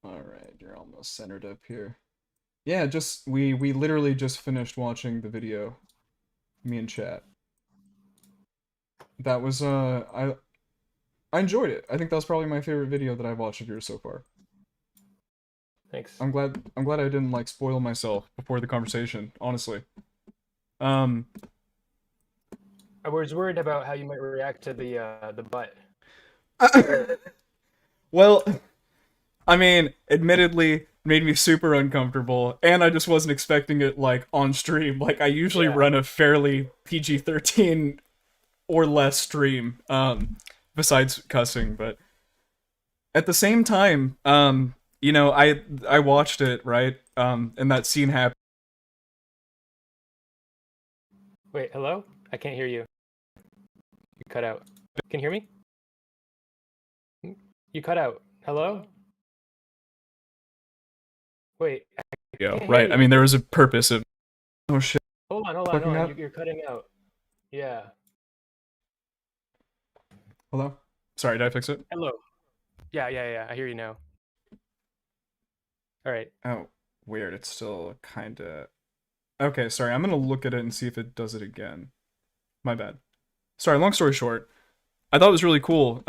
S1: Alright, you're almost centered up here. Yeah, we literally just finished watching the video. Me and chat. That was I enjoyed it. I think that was probably my favorite video that I've watched of yours so far.
S5: Thanks.
S1: I'm glad I didn't like spoil myself before the conversation, honestly.
S5: I was worried about how you might react to the butt.
S1: Well, I mean, admittedly, it made me super uncomfortable, and I just wasn't expecting it like on stream. Like I usually run a fairly PG-13 or less stream, besides cussing, but at the same time, you know, I watched it, right? And that scene happened.
S5: Wait, hello? I can't hear you. You cut out. Can you hear me? You cut out. Hello? Wait.
S1: Yeah, right. I mean, there was a purpose of. Oh shit.
S5: Hold on. You're cutting out. Yeah.
S1: Hello? Sorry, did I fix it?
S5: Hello. Yeah. I hear you now. All right.
S1: Oh, weird. It's still kinda. Okay, sorry. I'm gonna look at it and see if it does it again. My bad. Sorry, long story short, I thought it was really cool.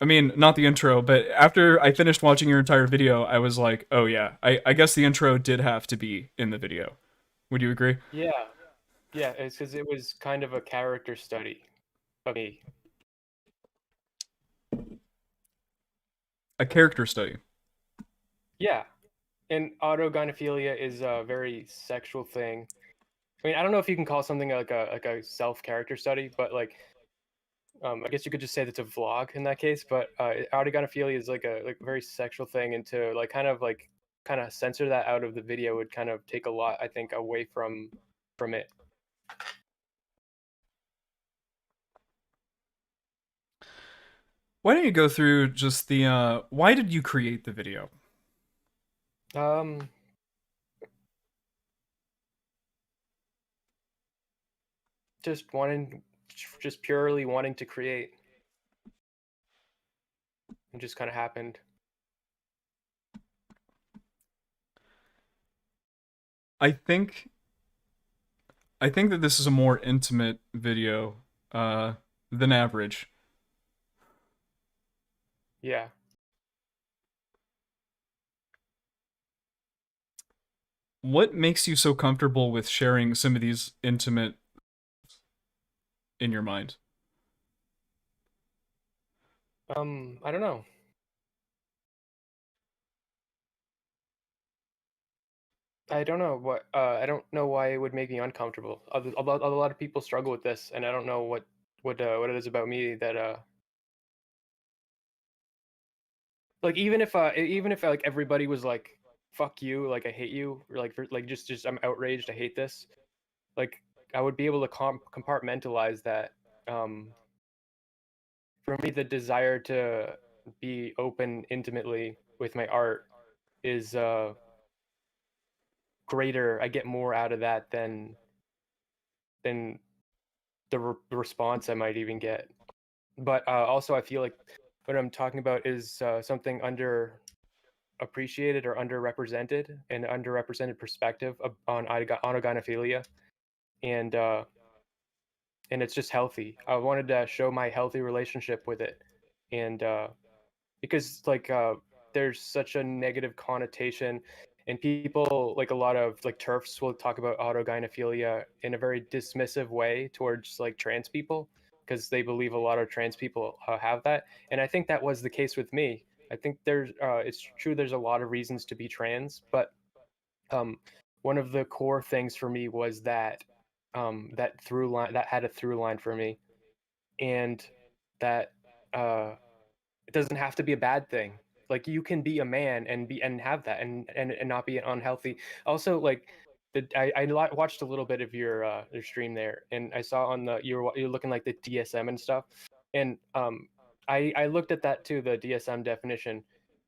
S1: I mean, not the intro, but after I finished watching your entire video, I was like, oh yeah, I guess the intro did have to be in the video. Would you agree?
S5: Yeah. Yeah, it's because it was kind of a character study of me.
S1: A character study.
S5: Yeah. And autogynephilia is a very sexual thing. I mean, I don't know if you can call something like a self-character study, but like I guess you could just say that's a vlog in that case. But autogynephilia is like a very sexual thing, and to like kind of like kind of censor that out of the video would kind of take a lot, I think, away from it.
S1: Why don't you go through just the why did you create the video?
S5: Um, just wanting, just purely wanting to create. It just kind of happened.
S1: I think that this is a more intimate video than average.
S5: Yeah.
S1: What makes you so comfortable with sharing some of these intimate in your mind?
S5: I don't know. I don't know what. I don't know why it would make me uncomfortable. A lot of people struggle with this, and I don't know what it is about me that like even if like everybody was like fuck you, like I hate you, or like like just I'm outraged, I hate this. Like I would be able to compartmentalize that. Um, for me, the desire to be open intimately with my art is greater. I get more out of that than the response I might even get. But also, I feel like what I'm talking about is something underappreciated or underrepresented, an underrepresented perspective on autogynephilia, and uh, and it's just healthy. I wanted to show my healthy relationship with it, and because like there's such a negative connotation, and people like a lot of like turfs will talk about autogynephilia in a very dismissive way towards like trans people because they believe a lot of trans people have that, and I think that was the case with me. I think there's it's true there's a lot of reasons to be trans, but um, one of the core things for me was that that through line that had a through line for me, and that uh, it doesn't have to be a bad thing. Like you can be a man and be and have that and not be unhealthy. Also, like I watched a little bit of your stream there, and I saw on the you're looking like the DSM and stuff, and I looked at that too, the DSM definition,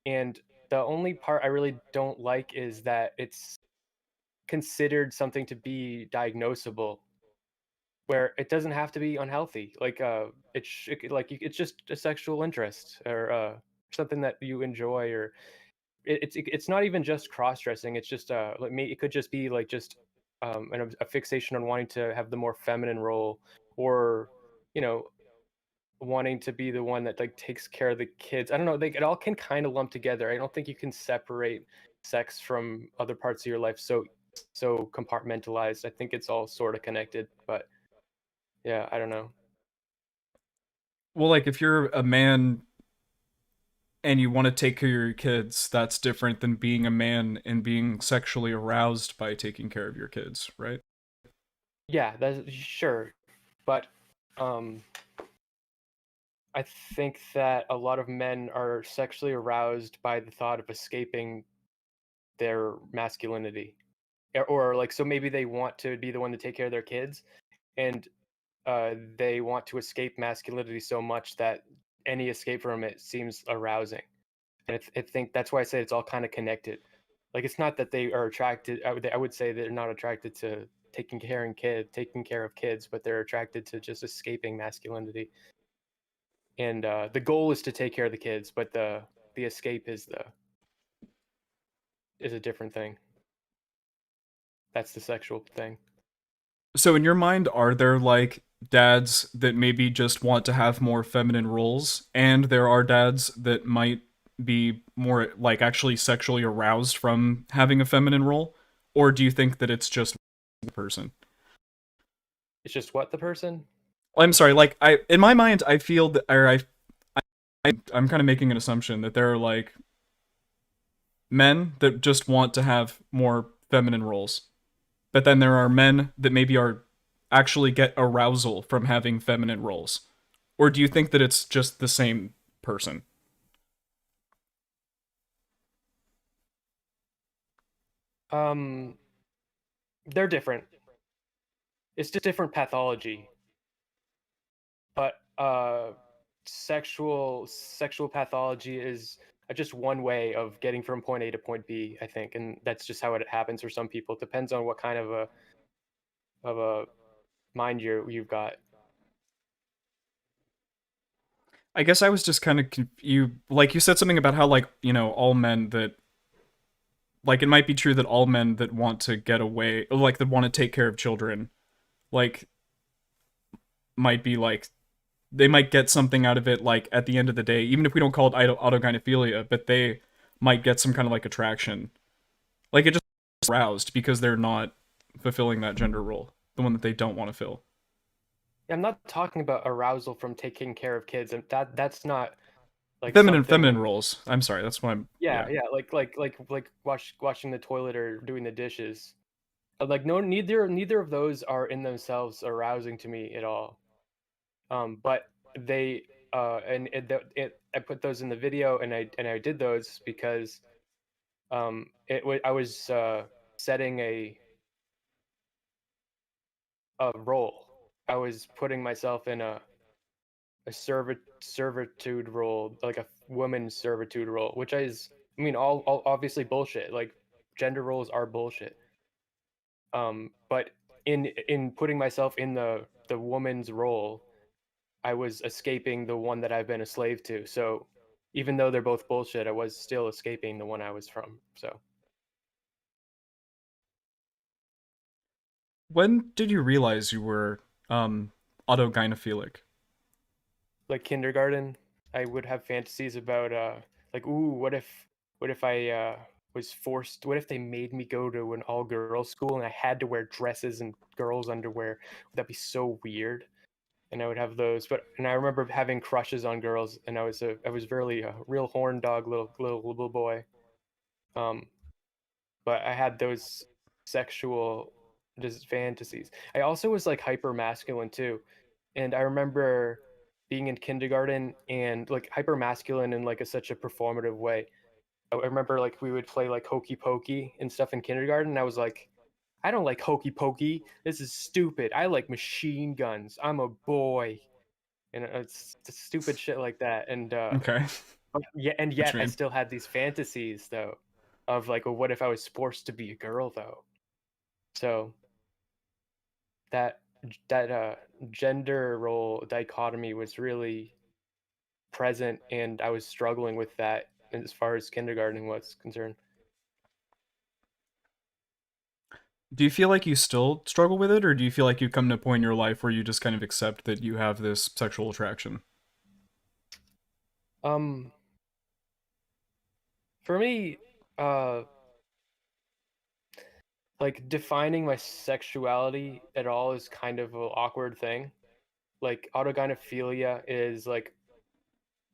S5: and the only part I really don't like is that it's considered something to be diagnosable where it doesn't have to be unhealthy. Like it's just a sexual interest or something that you enjoy, or it's not even just cross dressing. It's just like me. It could just be like just a fixation on wanting to have the more feminine role, or you know wanting to be the one that like takes care of the kids. I don't know. They it all can kind of lump together. I don't think you can separate sex from other parts of your life so compartmentalized. I think it's all sort of connected, but yeah, I don't know.
S1: Well, like if you're a man and you want to take care of your kids, that's different than being a man and being sexually aroused by taking care of your kids, right?
S5: Yeah, that's sure. But um I think that a lot of men are sexually aroused by the thought of escaping their masculinity. Or like so maybe they want to be the one to take care of their kids, and they want to escape masculinity so much that any escape from it seems arousing. And I think that's why I say it's all kind of connected. Like it's not that they are attracted. I would say they're not attracted to taking care of kids, but they're attracted to just escaping masculinity. And the goal is to take care of the kids, but the escape is a different thing. That's the sexual thing.
S1: So in your mind, are there like dads that maybe just want to have more feminine roles, and there are dads that might be more like actually sexually aroused from having a feminine role? Or do you think that it's just the person?
S5: It's just what the person.
S1: I'm sorry, like I in my mind I feel that or I'm kind of making an assumption that there are like men that just want to have more feminine roles. But then there are men that maybe are actually get arousal from having feminine roles. Or do you think that it's just the same person?
S5: Um, they're different. It's just different pathology. But sexual pathology is just one way of getting from point A to point B, I think, and that's just how it happens for some people. It depends on what kind of a mind you've got.
S1: I guess I was just kind of you like you said something about how like all men that like it might be true that all men that want to get away like that want to take care of children like might be like they might get something out of it like at the end of the day even if we don't call it autogynephilia but they might get some kind of like attraction like it just aroused because they're not fulfilling that gender role the one that they don't want to fill.
S5: I'm not talking about arousal from taking care of kids, and that's not like
S1: Feminine
S5: something.
S1: roles, I'm sorry, that's why I'm
S5: Yeah,
S1: yeah.
S5: yeah, like washing the toilet or doing the dishes. Like no, neither of those are in themselves arousing to me at all. But they and I put those in the video, and I did those because I was setting a role. I was putting myself in a servitude role, like a woman's servitude role, which is, I mean, all obviously bullshit. Like gender roles are bullshit. But in putting myself in the woman's role, I was escaping the one that I've been a slave to. So even though they're both bullshit, I was still escaping the one I was from. So
S1: When did you realize you were autogynephilic?
S5: like kindergarten, I would have fantasies about like, ooh, what if I was forced, what if they made me go to an all girls school and I had to wear dresses and girls underwear? That'd be so weird. And I would have those. But and I remember having crushes on girls, and I was really a real horn dog little boy. Um, but I had those sexual just fantasies. I also was like hyper masculine too, and I remember being in kindergarten and like hyper masculine in like such a performative way. I remember like we would play like hokey pokey and stuff in kindergarten, and I was like, I don't like hokey pokey. This is stupid. I like machine guns. I'm a boy, and it's stupid shit like that. And
S1: Okay.
S5: yeah, and
S1: What
S5: yet
S1: you
S5: I
S1: mean?
S5: still had these fantasies though, of like, well, what if I was forced to be a girl though? So that that gender role dichotomy was really present, and I was struggling with that as far as kindergarten was concerned.
S1: Do you feel like you still struggle with it, or do you feel like you come to a point in your life where you just kind of accept that you have this sexual attraction?
S5: Um, for me, uh, like defining my sexuality at all is kind of an awkward thing. Like autogynephilia is like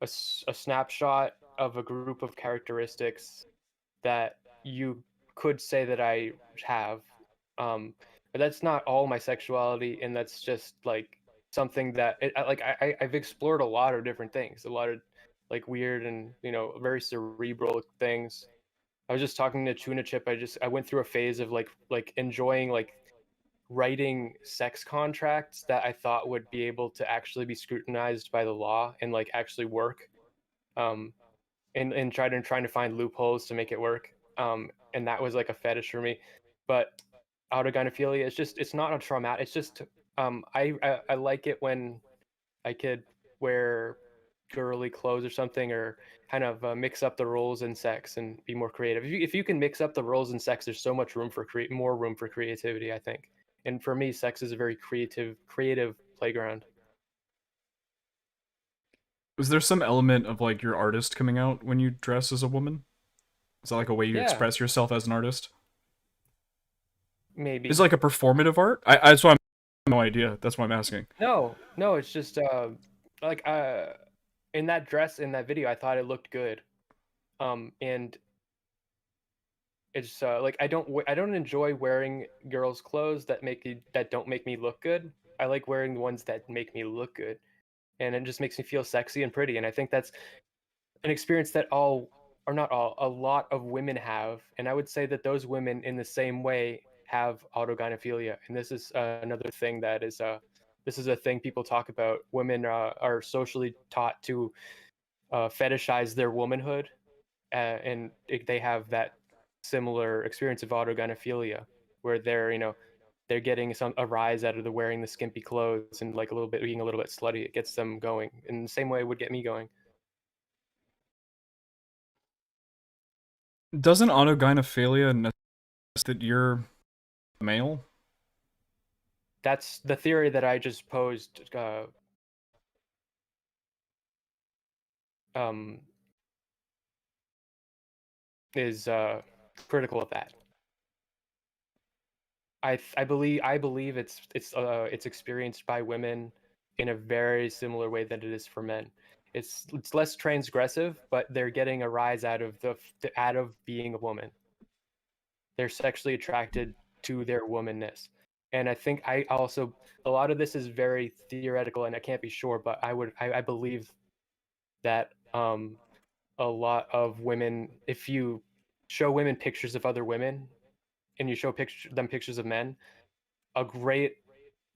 S5: a snapshot of a group of characteristics that you could say that I have. But that's not all my sexuality, and that's just like something that I've explored a lot of different things, a lot of like weird and very cerebral things. I was just talking to Tuna Chip. I went through a phase of like enjoying like writing sex contracts that I thought would be able to actually be scrutinized by the law and like actually work. Um, and trying to find loopholes to make it work. And that was like a fetish for me. But autogynephilia, it's not a traumatic. It's just I like it when I could wear girly clothes or something, or kind of mix up the roles in sex and be more creative. If you can mix up the roles in sex, there's so much room for more room for creativity, I think. And for me, sex is a very creative playground.
S1: Is there some element of like your artist coming out when you dress as a woman? Is that like a way you
S5: Yeah,
S1: express yourself as an artist? Is it
S5: maybe.
S1: like a performative art? That's why I'm no idea. That's why I'm asking.
S5: No, no, it's just like in that dress in that video, I thought it looked good. And it's like I don't enjoy wearing girls' clothes that don't make me look good. I like wearing the ones that make me look good, and it just makes me feel sexy and pretty. And I think that's an experience that all or not all, a lot of women have, and I would say that those women in the same way have autogynephilia. And this is another thing that is this is a thing people talk about. Women are socially taught to fetishize their womanhood, and they have that similar experience of autogynephilia, where they're getting a rise out of the wearing the skimpy clothes and like a little bit being a little bit slutty. It gets them going in the same way it would get me going.
S1: Doesn't autogynephilia necessitate that you're male?
S5: That's the theory that I just posed. Um, is critical of that. I believe it's experienced by women in a very similar way that it is for men. It's less transgressive, but they're getting a rise out of out of being a woman. They're sexually attracted to their womanness. And I think I also a lot of this is very theoretical and I can't be sure, but I believe that a lot of women, if you show women pictures of other women and you show them pictures of men, a great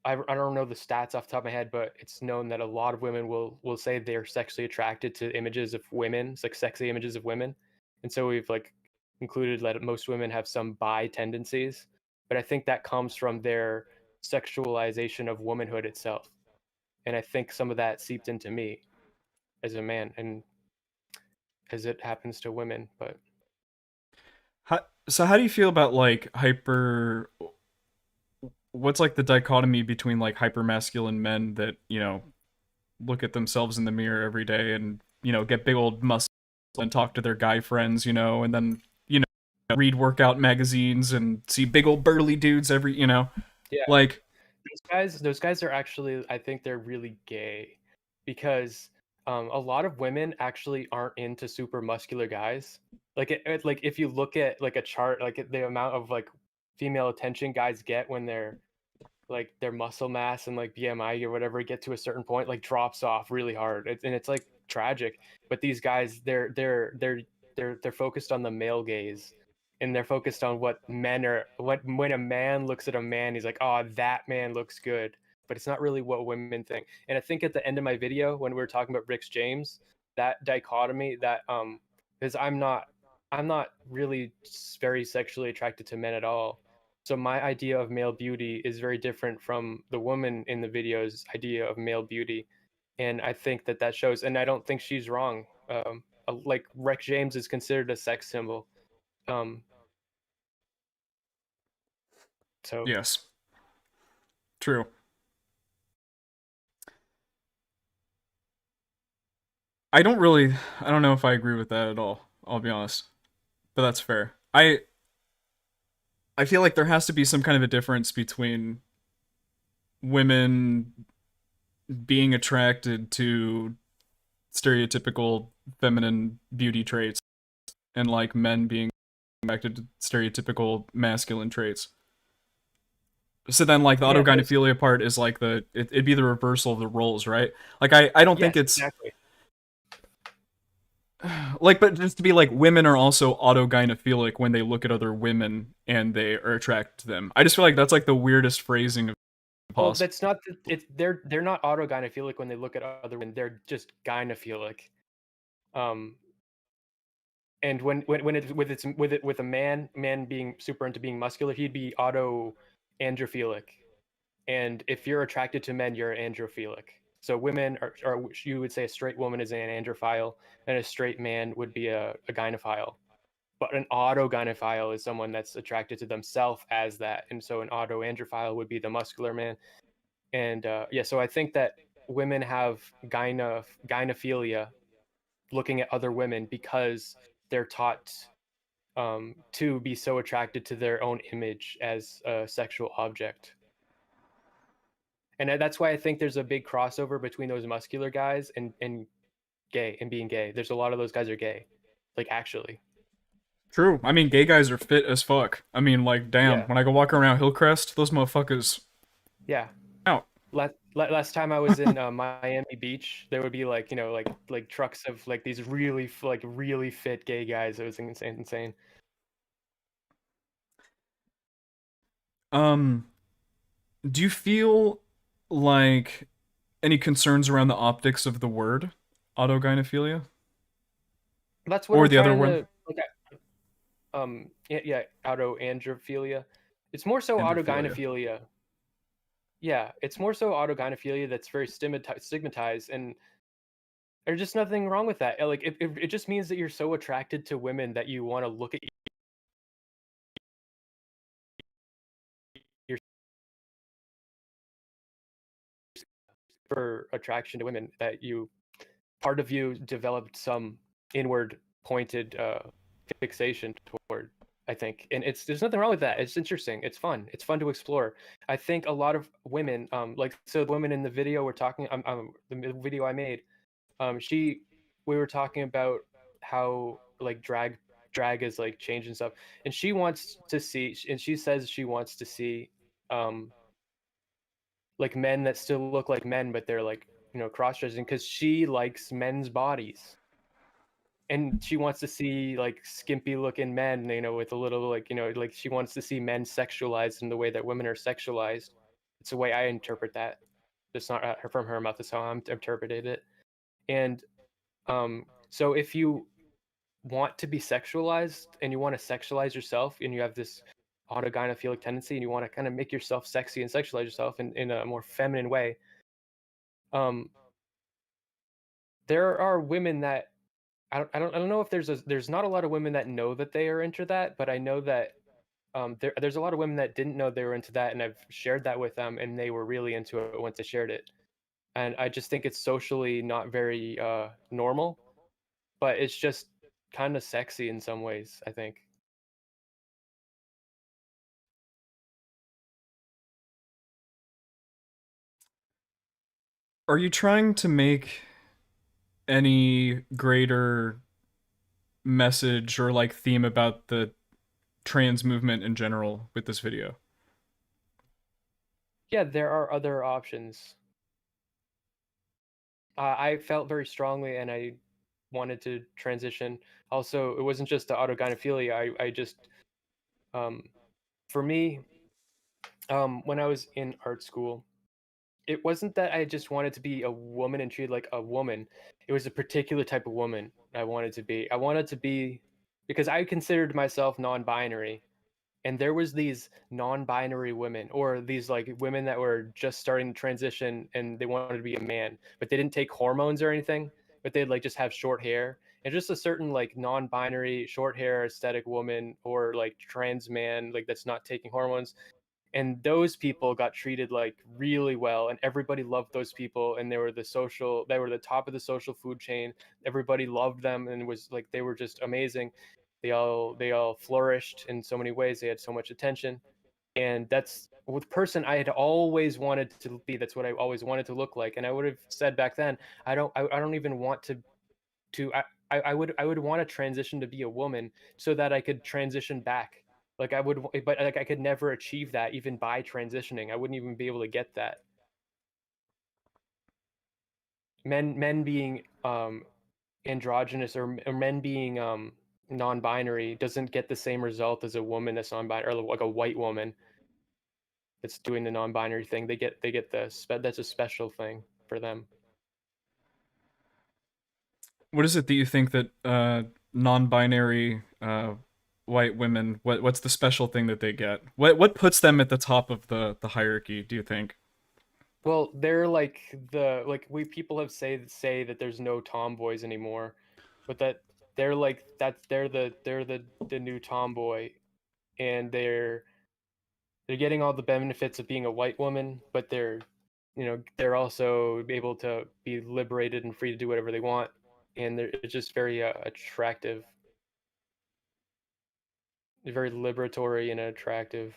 S5: I don't know the stats off the top of my head, but it's known that a lot of women will say they're sexually attracted to images of women, it's like sexy images of women. And so we've like included that most women have some bi tendencies, but I think that comes from their sexualization of womanhood itself. And I think some of that seeped into me as a man, and as it happens to women. But
S1: So how do you feel about like hyper? What's like the dichotomy between like hyper masculine men that look at themselves in the mirror every day and get big old muscles and talk to their guy friends, and then read workout magazines and see big old burly dudes every
S5: yeah,
S1: like
S5: those guys are actually, I think they're really gay, because a lot of women actually aren't into super muscular guys. Like like if you look at like a chart, like the amount of like female attention guys get when they're like their muscle mass and like BMI or whatever get to a certain point, like drops off really hard. And it's like tragic. But these guys, they're focused on the male gaze, and they're focused on what men are. What when a man looks at a man, he's like, oh, that man looks good. But it's not really what women think. And I think at the end of my video, when we were talking about Rick James, that dichotomy, that because I'm not really very sexually attracted to men at all. So my idea of male beauty is very different from the woman in the video's idea of male beauty, and I think that that shows. And I don't think she's wrong. Like Rick James is considered a sex symbol. Um, so
S1: yes, true. I don't know if I agree with that at all. I'll be honest, but that's fair. I feel like there has to be some kind of a difference between women being attracted to stereotypical feminine beauty traits and like men being attracted to stereotypical masculine traits. So then like the
S5: yeah,
S1: autogynephilia part is like it'd be the reversal of the roles, right? Like I don't think
S5: yes,
S1: it's
S5: exactly.
S1: like, but just to be like, women are also autogynephilic when they look at other women and they are attracted to them. I just feel like that's like the weirdest phrasing of
S5: Well,
S1: possible.
S5: that's not. It's they're not autogynephilic when they look at other women. They're just gynephilic. Um, and when it's with a man being super into being muscular, he'd be autoandrophilic. And if you're attracted to men, you're androphilic. So women are you would say a straight woman is an androphile, and a straight man would be a gynephile. But an autogynephile is someone that's attracted to themselves as that, and so an autoandrophile would be the muscular man. And yeah, so I think that women have gynephilia, looking at other women, because they're taught to be so attracted to their own image as a sexual object. And that's why I think there's a big crossover between those muscular guys and gay and being gay. There's a lot of those guys are gay, like actually.
S1: True. I mean, gay guys are fit as fuck. I mean, like, damn.
S5: Yeah,
S1: When I go walk around Hillcrest, those motherfuckers
S5: yeah.
S1: out.
S5: Last time I was in Miami Beach, there would be like like trucks of like these really fit gay guys. It was insane.
S1: Um, do you feel like any concerns around the optics of the word autogynephilia
S5: That's what
S1: or
S5: I'm
S1: the other
S5: trying
S1: one,
S5: to like. Yeah, autoandrophilia. It's more so
S1: androphilia?
S5: autogynephilia. Yeah, it's more so autogynephilia that's very stigmatized, and there's just nothing wrong with that. Like it just means that you're so attracted to women that you want to look at your for attraction to women that you part of you developed some inward pointed fixation toward. I think, and it's there's nothing wrong with that. It's interesting. It's fun. It's fun to explore. I think a lot of women, like so the women in the video we're talking, the video I made, she we were talking about how like drag is like change and stuff, and she wants to see, and she says she wants to see um like men that still look like men, but they're like cross-dressing because she likes men's bodies, and she wants to see like skimpy looking men, with a little like like she wants to see men sexualized in the way that women are sexualized. It's the way I interpret that. It's not from her mouth. That's how I'm interpreted it. And so if you want to be sexualized and you want to sexualize yourself and you have this autogynephilic tendency and you want to kind of make yourself sexy and sexualize yourself in a more feminine way, um, there are women that I don't know if there's not a lot of women that know that they are into that, but I know that there's a lot of women that didn't know they were into that, and I've shared that with them, and they were really into it once I shared it. And I just think it's socially not very normal, but it's just kind of sexy in some ways, I think.
S1: Are you trying to make any greater message or like theme about the trans movement in general with this video?
S5: Yeah, there are other options. I felt very strongly, and I wanted to transition. Also, it wasn't just the autogynephilia. I just, um, for me, when I was in art school, it wasn't that I just wanted to be a woman and treated like a woman. It was a particular type of woman I wanted to be. I wanted to be because I considered myself non-binary, and there was these non-binary women or these like women that were just starting to transition and they wanted to be a man, but they didn't take hormones or anything, but they'd like just have short hair and just a certain like non-binary short hair aesthetic woman or like trans man like that's not taking hormones, and those people got treated like really well and everybody loved those people, and they were the top of the social food chain. Everybody loved them and was like they were just amazing. They all flourished in so many ways. They had so much attention, and that's with person I had always wanted to be. That's what I always wanted to look like. And I would have said back then, I don't even want to I would want to transition to be a woman so that I could transition back. Like I would, but like I could never achieve that even by transitioning. I wouldn't even be able to get that. Men being androgynous or men being non-binary doesn't get the same result as a woman that's non-binary or like a white woman that's doing the non-binary thing. They get that's a special thing for them.
S1: What is it that you think that non-binary white women? What's the special thing that they get? What puts them at the top of the hierarchy? Do you think?
S5: Well, they're like the like we people have say that there's no tomboys anymore, but that they're like they're the new tomboy, and they're getting all the benefits of being a white woman, but they're also able to be liberated and free to do whatever they want, and it's just very attractive, very liberatory and attractive.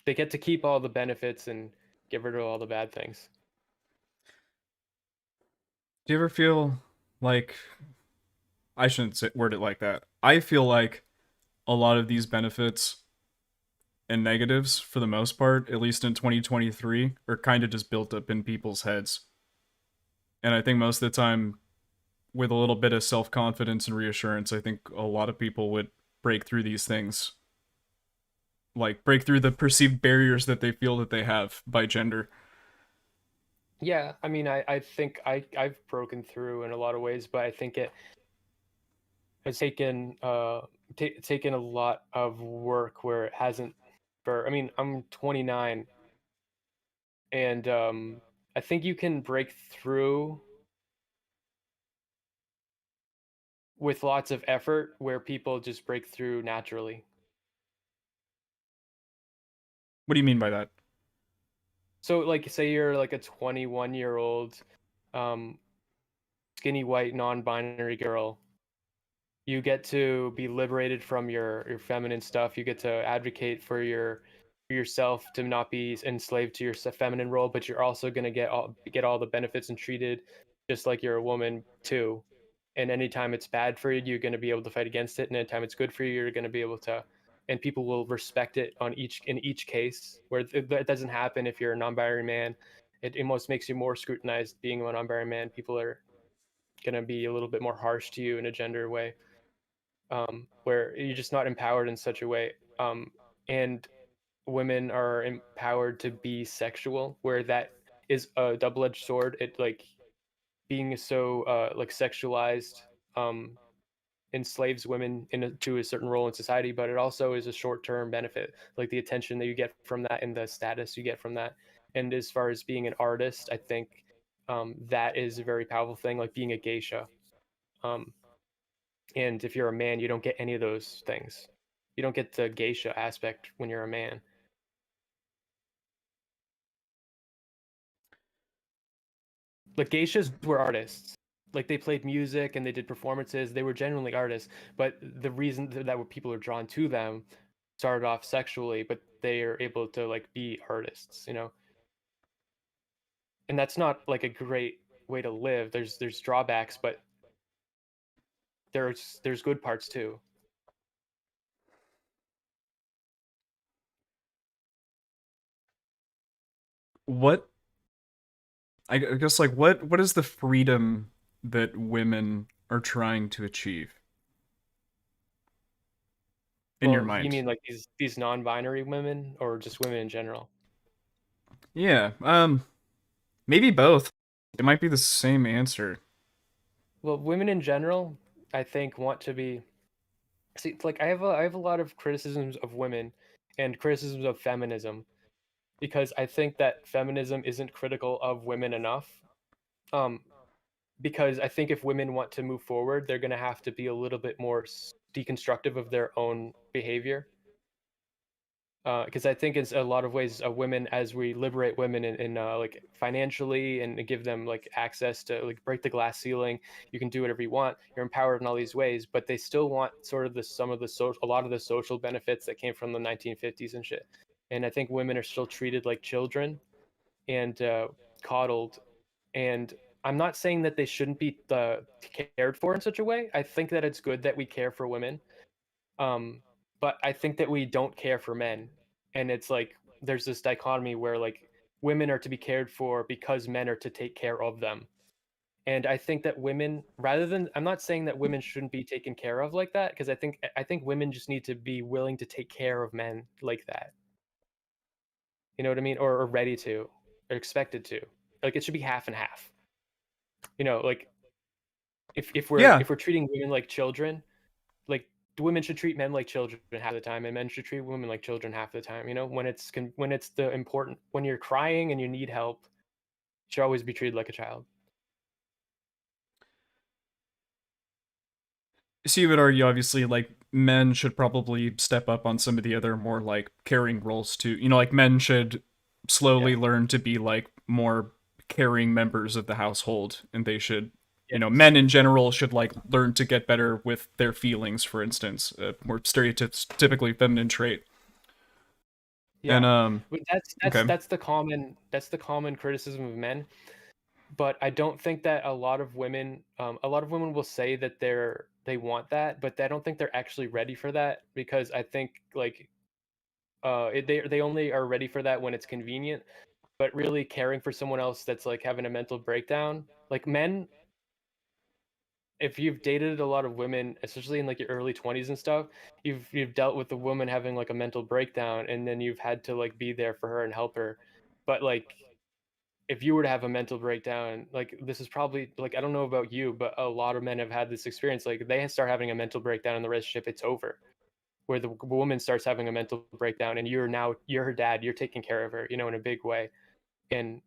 S5: They get to keep all the benefits and get rid of all the bad things.
S1: Do you ever feel like I shouldn't word it like that? I feel like a lot of these benefits and negatives for the most part, at least in 2023, are kind of just built up in people's heads. And I think most of the time, with a little bit of self confidence and reassurance, I think a lot of people would break through these things. Like, break through the perceived barriers that they feel that they have by gender.
S5: Yeah, I mean, I think I've broken through in a lot of ways, but I think it has taken a lot of work where it hasn't. I mean, I'm 29, and I think you can break through with lots of effort where people just break through naturally.
S1: What do you mean by that?
S5: So, like, say you're like a 21-year-old, um, skinny white non-binary girl. You get to be liberated from your feminine stuff. You get to advocate for yourself to not be enslaved to your feminine role, but you're also going to get all the benefits and treated just like you're a woman too. And anytime it's bad for you, you're going to be able to fight against it, and anytime it's good for you, you're going to be able to, and people will respect it in each case. Where that doesn't happen if you're a non-binary man. It almost makes you more scrutinized being a non-binary man. People are going to be a little bit more harsh to you in a gender way, where you're just not empowered in such a way. And women are empowered to be sexual, where that is a double-edged sword. It like being so like sexualized enslaves women to a certain role in society, but it also is a short-term benefit, like the attention that you get from that and the status you get from that. And as far as being an artist, I think that is a very powerful thing, like being a geisha. Um, and if you're a man, you don't get any of those things. You don't get the geisha aspect when you're a man. Like geishas were artists. Like they played music and they did performances. They were genuinely artists. But the reason that people are drawn to them started off sexually, but they are able to like be artists, you know. And that's not like a great way to live. There's drawbacks, but there's good parts too.
S1: What I guess like what is the freedom that women are trying to achieve in your
S5: Well, you
S1: mind?
S5: mean like these non-binary women or just women in general?
S1: Yeah, maybe both. It might be the same answer.
S5: Well, women in general, I think want to be. See, it's like I have a lot of criticisms of women and criticisms of feminism because I think that feminism isn't critical of women enough. Um, because I think if women want to move forward, they're going to have to be a little bit more deconstructive of their own behavior. Because I think it's a lot of ways women, as we liberate women like financially and give them like access to like break the glass ceiling, you can do whatever you want. You're empowered in all these ways, but they still want sort of a lot of the social benefits that came from the 1950s and shit. And I think women are still treated like children and coddled. And I'm not saying that they shouldn't be cared for in such a way. I think that it's good that we care for women, um, but I think that we don't care for men. And it's like there's this dichotomy where like women are to be cared for because men are to take care of them. And I think that women, rather than, I'm not saying that women shouldn't be taken care of like that, because I think women just need to be willing to take care of men like that. You know what I mean? Or ready to, or expected to. Like it should be half and half. You know, like
S1: Yeah,
S5: if we're treating women like children, like women should treat men like children half the time, and men should treat women like children half the time. You know, when it's the important, when you're crying and you need help, you should always be treated like a child.
S1: so you would argue obviously like men should probably step up on some of the other more like caring roles too. You know, like men should
S5: Yeah.
S1: slowly learn to be like more caring members of the household, and they should, you know,
S5: Yes.
S1: men in general should like learn to get better with their feelings, for instance, a more stereotypically feminine trait. And
S5: Yeah. But
S1: okay.
S5: that's the common criticism of men. But I don't think that a lot of women will say that they want that, but I don't think they're actually ready for that because I think like they only are ready for that when it's convenient. But really caring for someone else that's like having a mental breakdown, like men, if you've dated a lot of women, especially in like your early 20s and stuff, you've dealt with a woman having like a mental breakdown, and then you've had to like be there for her and help her. But like if you were to have a mental breakdown, like this is probably like I don't know about you, but a lot of men have had this experience. Like they start having a mental breakdown in the relationship, it's over. Where the woman starts having a mental breakdown, and you're her dad, you're taking care of her, in a big way. And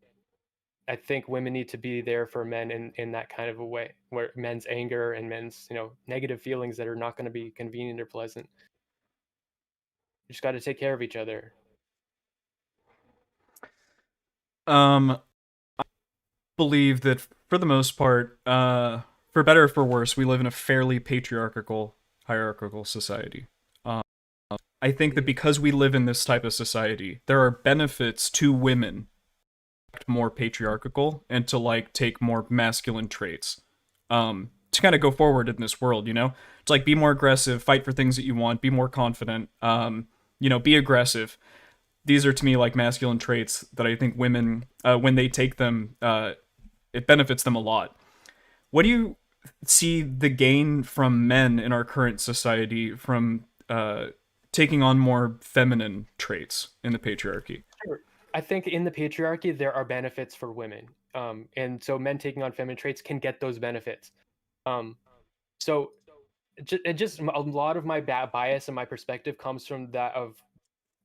S5: I think women need to be there for men in that kind of a way, where men's anger and men's negative feelings that are not going to be convenient or pleasant. You just got to take care of each other.
S1: Um, believe that for the most part, for better or for worse, we live in a fairly patriarchal, hierarchical society. Um, I think that because we live in this type of society, there are benefits to women more patriarchal and to like take more masculine traits. To kind of go forward in this world, to like be more aggressive, fight for things that you want, be more confident, be aggressive. These are to me like masculine traits that I think women, when they take them, it benefits them a lot. What do you see the gain from men in our current society from taking on more feminine traits in the patriarchy?
S5: Sure. I think in the patriarchy there are benefits for women, and so men taking on feminine traits can get those benefits. Um, so just a lot of my bias and my perspective comes from that of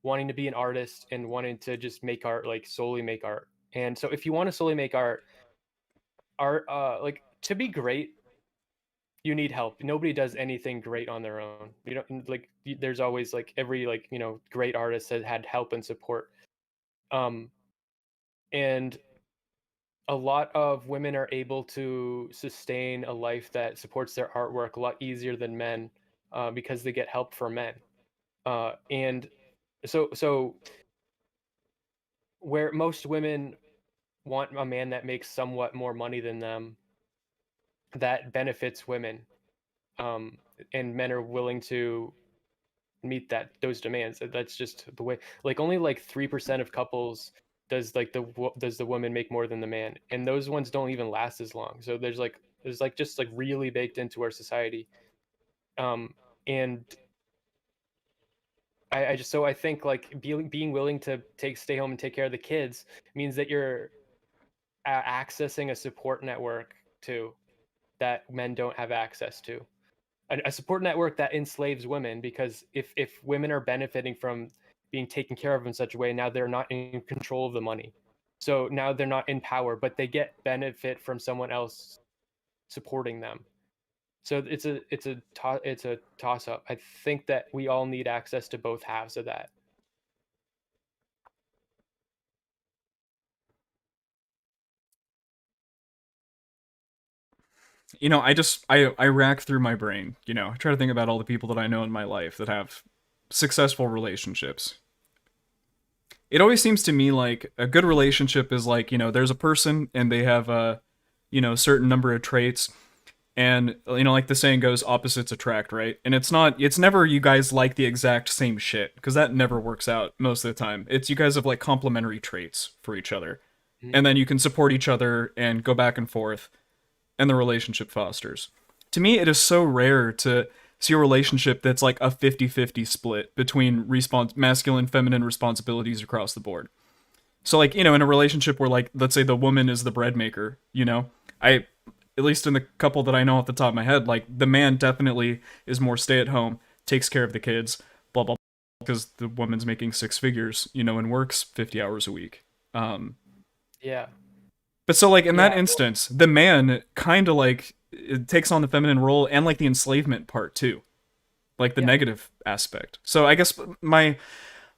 S5: wanting to be an artist and wanting to just make art, like solely make art. And so if you want to solely make art, like to be great, you need help. Nobody does anything great on their own. You don't like there's always like every like, great artist has had help and support. Um and a lot of women are able to sustain a life that supports their artwork a lot easier than men, because they get help from men. And so where most women want a man that makes somewhat more money than them, that benefits women, um, and men are willing to meet those demands. That's just the way. Like only like 3% of couples does the woman make more than the man, and those ones don't even last as long. So there's just like really baked into our society. And I think like being willing to stay home and take care of the kids means that you're accessing a support network too that men don't have access to. A support network that enslaves women, because if women are benefiting from being taken care of in such a way, now they're not in control of the money. So now they're not in power, but they get benefit from someone else supporting them. So it's a toss up. I think that we all need access to both halves of that.
S1: I rack through my brain, I try to think about all the people that I know in my life that have successful relationships. It always seems to me like a good relationship is like, there's a person and they have a, certain number of traits, and like the saying goes, opposites attract, right? And it's never you guys like the exact same shit, because that never works out most of the time. It's you guys have like complementary traits for each other,
S5: Mhm.
S1: and then you can support each other and go back and forth, and the relationship fosters. To me, it is so rare to see a relationship that's like a 50-50 split between masculine, feminine responsibilities across the board. So like, in a relationship where like, let's say the woman is the bread maker, I, at least in the couple that I know off the top of my head, like the man definitely is more stay at home, takes care of the kids, blah, blah, blah, because the woman's making six figures, and works 50 hours a week.
S5: Yeah.
S1: But so, like, in that
S5: Yeah.
S1: instance, the man kind of like it takes on the feminine role and like the enslavement part too, like the
S5: Yeah.
S1: negative aspect. So I guess what I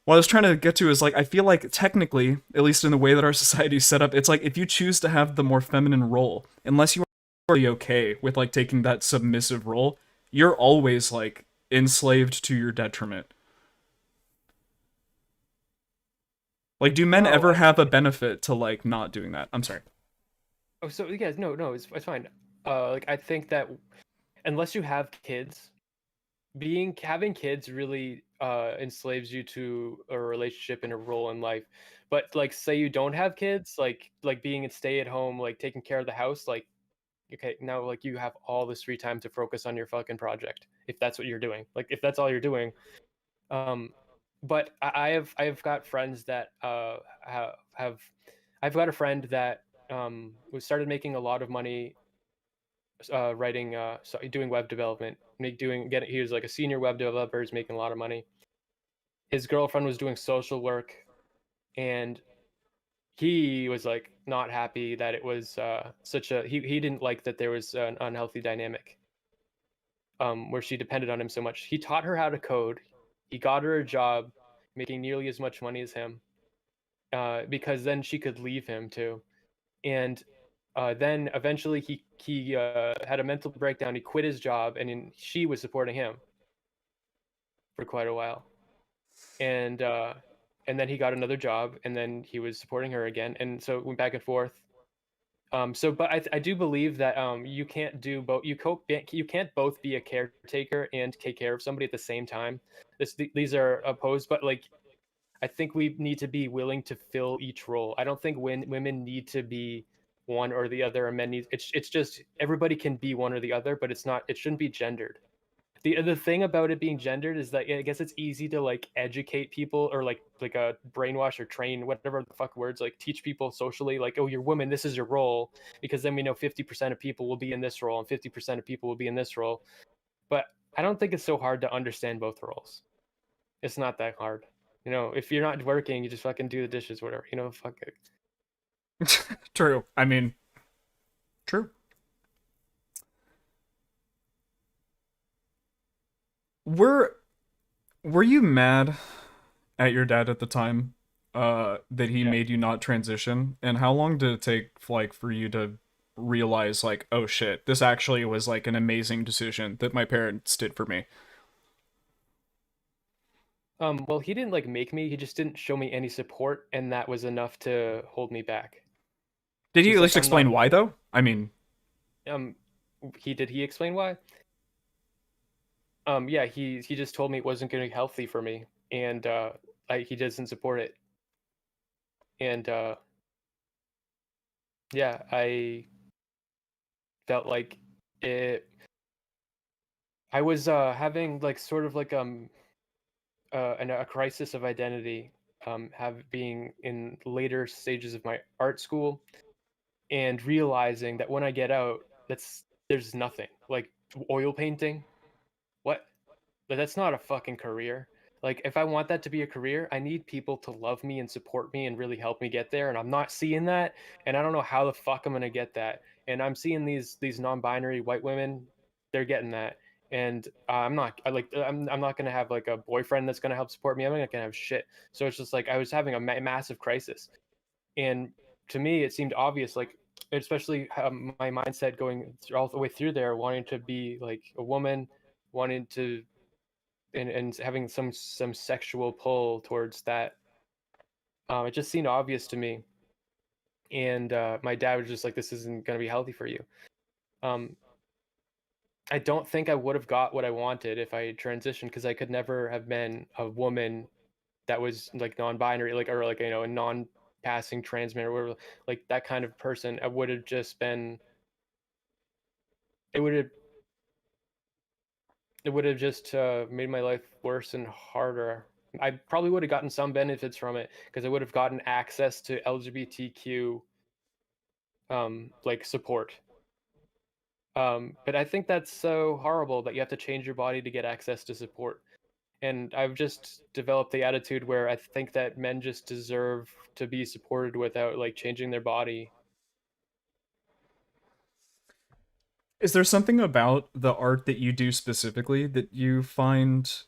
S1: was trying to get to is like I feel like technically, at least in the way that our society is set up, it's like if you choose to have the more feminine role, unless you are really okay with like taking that submissive role, you're always like enslaved to your detriment. Like, do men
S5: No,
S1: ever have a benefit to like not doing that? I'm sorry.
S5: oh, so yeah, no, it's fine. Like I think that unless you have kids, being having kids really enslaves you to a relationship and a role in life. But like, say you don't have kids, like being a stay at home, like taking care of the house, like okay, now like you have all this free time to focus on your fucking project if that's what you're doing. Like if that's all you're doing. Um, but I have got friends that have I've got a friend that was started making a lot of money writing doing web development, he was like a senior web developer, he's making a lot of money. His girlfriend was doing social work, and he was like not happy that it was such a he didn't like that there was an unhealthy dynamic where she depended on him so much. He taught her how to code. He got her a job making nearly as much money as him, because then she could leave him too. And then eventually he had a mental breakdown. He quit his job, and she was supporting him for quite a while. And then he got another job, and then he was supporting her again, and so it went back and forth. But I do believe that you can't do both. You can't both be a caretaker and take care of somebody at the same time. These are opposed, but like I think we need to be willing to fill each role. I don't think women need to be one or the other, or men need. It's just everybody can be one or the other, but it's not. It shouldn't be gendered. The thing about it being gendered is that I guess it's easy to like educate people, or like a brainwash or train, whatever the fuck words, like teach people socially, like, oh, you're woman, this is your role, because then we know 50% of people will be in this role and 50% of people will be in this role. But I don't think it's so hard to understand both roles. It's not that hard. If you're not working, you just fucking do the dishes, whatever. Fuck it.
S1: True. I mean, true. Were were you mad at your dad at the time that he
S5: Yeah.
S1: made you not transition? And how long did it take like for you to realize like, oh shit, this actually was like an amazing decision that my parents did for me?
S5: Well, he didn't like make me. He just didn't show me any support, and that was enough to hold me back.
S1: Did he
S5: He's
S1: at
S5: like,
S1: least
S5: I'm not.
S1: explain why though? I mean,
S5: Um, he explain why? Yeah, he just told me it wasn't going to be healthy for me, and he doesn't support it. And yeah, I felt like it. I was having like sort of like a crisis of identity, have being in later stages of my art school, and realizing that when I get out, there's nothing like oil painting. What? But that's not a fucking career. Like, if I want that to be a career, I need people to love me and support me and really help me get there. And I'm not seeing that, and I don't know how the fuck I'm gonna get that. And I'm seeing these non-binary white women, they're getting that, and I'm not. I'm not gonna have like a boyfriend that's gonna help support me. I'm not gonna have shit. So it's just like I was having a massive crisis, and to me, it seemed obvious. Like, especially my mindset going all the way through there, wanting to be like a woman, wanting to and having some sexual pull towards that. It just seemed obvious to me, and my dad was just like, "This isn't going to be healthy for you." Um, I don't think I would have got what I wanted if I had transitioned, because I could never have been a woman that was like non-binary, like, or like a non-passing trans man or whatever, like that kind of person. I would have just been. It would have. It would have just made my life worse and harder. I probably would have gotten some benefits from it, because I would have gotten access to LGBTQ like support. But I think that's so horrible that you have to change your body to get access to support. And I've just developed the attitude where I think that men just deserve to be supported without like changing their body.
S1: is there something about the art that you do specifically that you find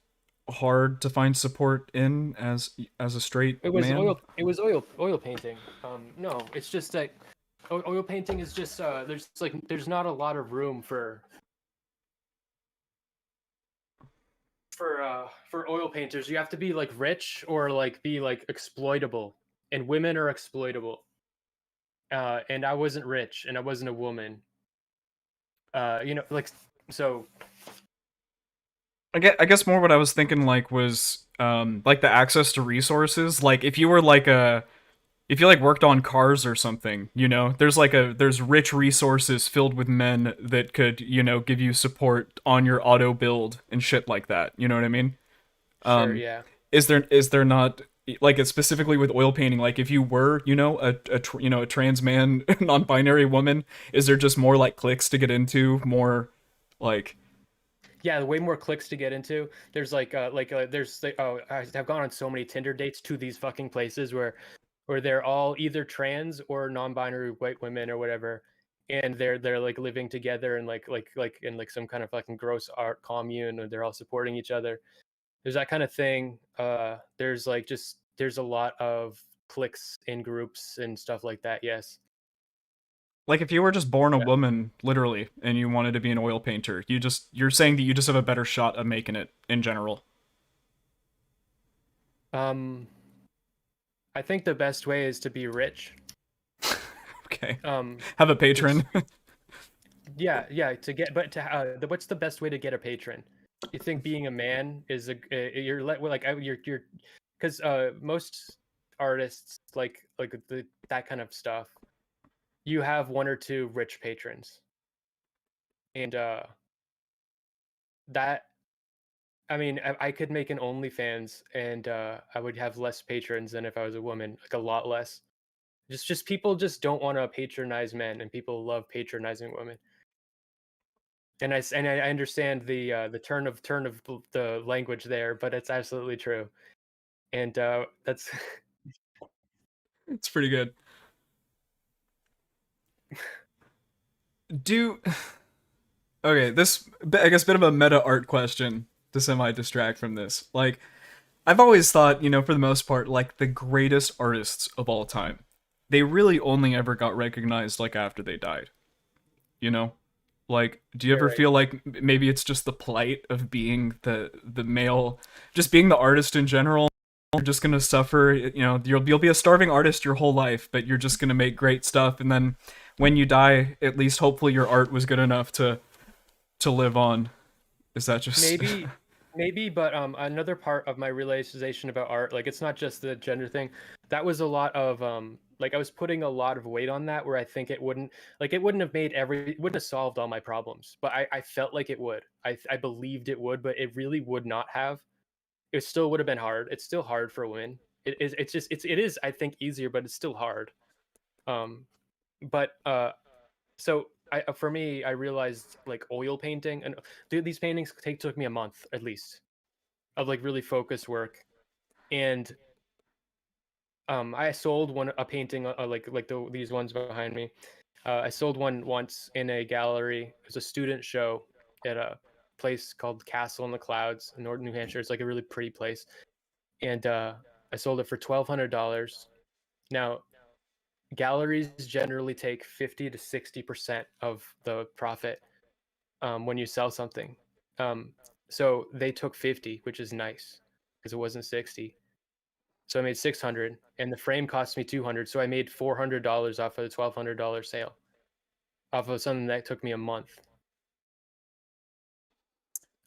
S1: hard to find support in as a straight man?
S5: It was oil painting. No, it's just that oil painting is just there's not a lot of room for oil painters. You have to be like rich or like be like exploitable, and women are exploitable. And I wasn't rich, and I wasn't a woman. Like, so
S1: I guess more what I was thinking like was like the access to resources. Like if you were like a if you like worked on cars or something, there's rich resources filled with men that could, give you support on your auto build and shit like that. You know what I mean?
S5: Sure, yeah.
S1: Is there not like it's specifically with oil painting, like if you were, a trans man, non-binary woman, is there just more like clicks to get into, more like
S9: Yeah, way more clicks to get into. There's there's oh, I've gone on so many Tinder dates to these fucking places where they're all either trans or non-binary white women or whatever, and they're like living together and like in like some kind of fucking gross art commune, and they're all supporting each other. There's that kind of thing. There's like just there's a lot of cliques in groups and stuff like that. Yes.
S1: if you were just born a
S9: Yeah.
S1: woman, literally, and you wanted to be an oil painter, you're saying that you just have a better shot of making it in general.
S9: Um, I think the best way is to be rich.
S1: Okay.
S9: Um,
S1: Have a
S9: it's
S1: patron.
S9: Yeah, yeah. To get, but to what's the best way to get a patron? You think being a man is you're like you're because most artists like that kind of stuff. You have one or two rich patrons, and that I mean I could make an OnlyFans, and I would have less patrons than if I was a woman, like a lot less. Just people just don't want to patronize men, and people love patronizing women. And I understand the turn of the language there, but it's absolutely true. And that's
S1: It's pretty good. Do Okay, this I guess bit of a meta art question to semi distract from this. Like I've always thought, for the most part, like the greatest artists of all time, they really only ever got recognized like after they died. You know? Like, do you
S9: you're
S1: ever
S9: right.
S1: feel like maybe it's just the plight of being the male, just being the artist in general? You're just gonna suffer. You'll be a starving artist your whole life, but you're just gonna make great stuff, and then when you die, at least hopefully your art was good enough to live on. Is that just
S9: Maybe but another part of my realization about art, like it's not just the gender thing. That was a lot of like I was putting a lot of weight on that where I think it wouldn't have it wouldn't have solved all my problems, but I felt like it would. I believed it would, but it really would not have. It still would have been hard. It's still hard for women. It is I think easier, but it's still hard. Um, but so for me, I realized like oil painting and dude, these paintings took me a month at least of like really focused work, and I sold a painting these ones behind me. I sold one once in a gallery. It was a student show at a place called Castle in the Clouds in Northern New Hampshire. It's like a really pretty place, and I sold it for $1,200. Now, galleries generally take 50 to 60% of the profit when you sell something. Um, so they took 50, which is nice because it wasn't 60. So I made 600, and the frame cost me 200. So I made $400 off of the $1,200 sale, off of something that took me a month.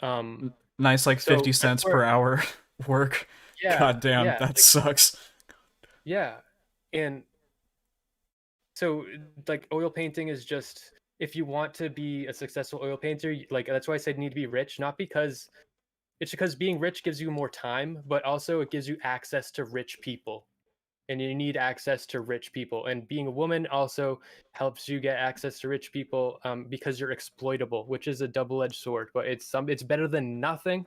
S9: Um,
S1: nice like 50
S9: so that's
S1: cents per
S9: where,
S1: hour work?
S9: yeah,
S1: God damn,
S9: yeah,
S1: that
S9: like,
S1: sucks.
S9: yeah, and so like oil painting is just if you want to be a successful oil painter, like that's why I said you need to be rich, not because it's because being rich gives you more time, but also it gives you access to rich people. And you need access to rich people. And being a woman also helps you get access to rich people because you're exploitable, which is a double-edged sword. But it's better than nothing.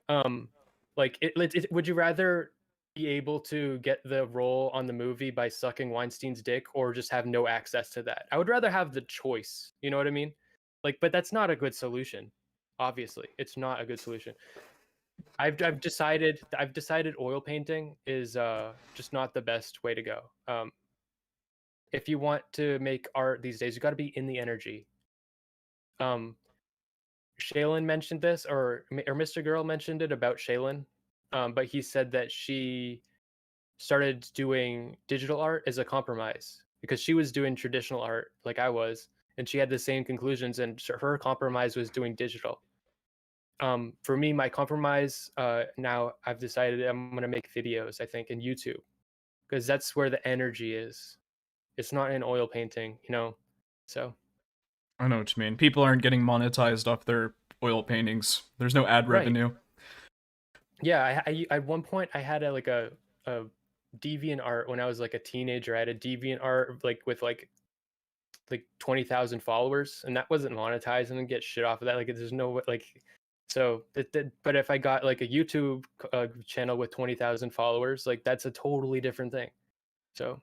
S9: Um, would you rather be able to get the role on the movie by sucking Weinstein's dick, or just have no access to that? I would rather have the choice. You know what I mean? Like, but that's not a good solution. Obviously, it's not a good solution. I've decided oil painting is just not the best way to go. If you want to make art these days, you got to be in the energy. Um, Shaylin mentioned this, or Mr. Girl mentioned it about Shaylin, but he said that she started doing digital art as a compromise because she was doing traditional art like I was, and she had the same conclusions, and her compromise was doing digital. For me, my compromise, now I've decided I'm gonna make videos, I think, in YouTube, because that's where the energy is. It's not in oil painting, you know. So
S1: I know what you mean. People aren't getting monetized off their oil paintings. There's no ad
S9: right,
S1: revenue.
S9: yeah. At one point I had a deviant art when I was like a teenager. I had a deviant art like with like 20,000 followers, and that wasn't monetized. And then get shit off of that. Like there's no like. So, but if I got like a YouTube channel with 20,000 followers, like that's a totally different thing. So,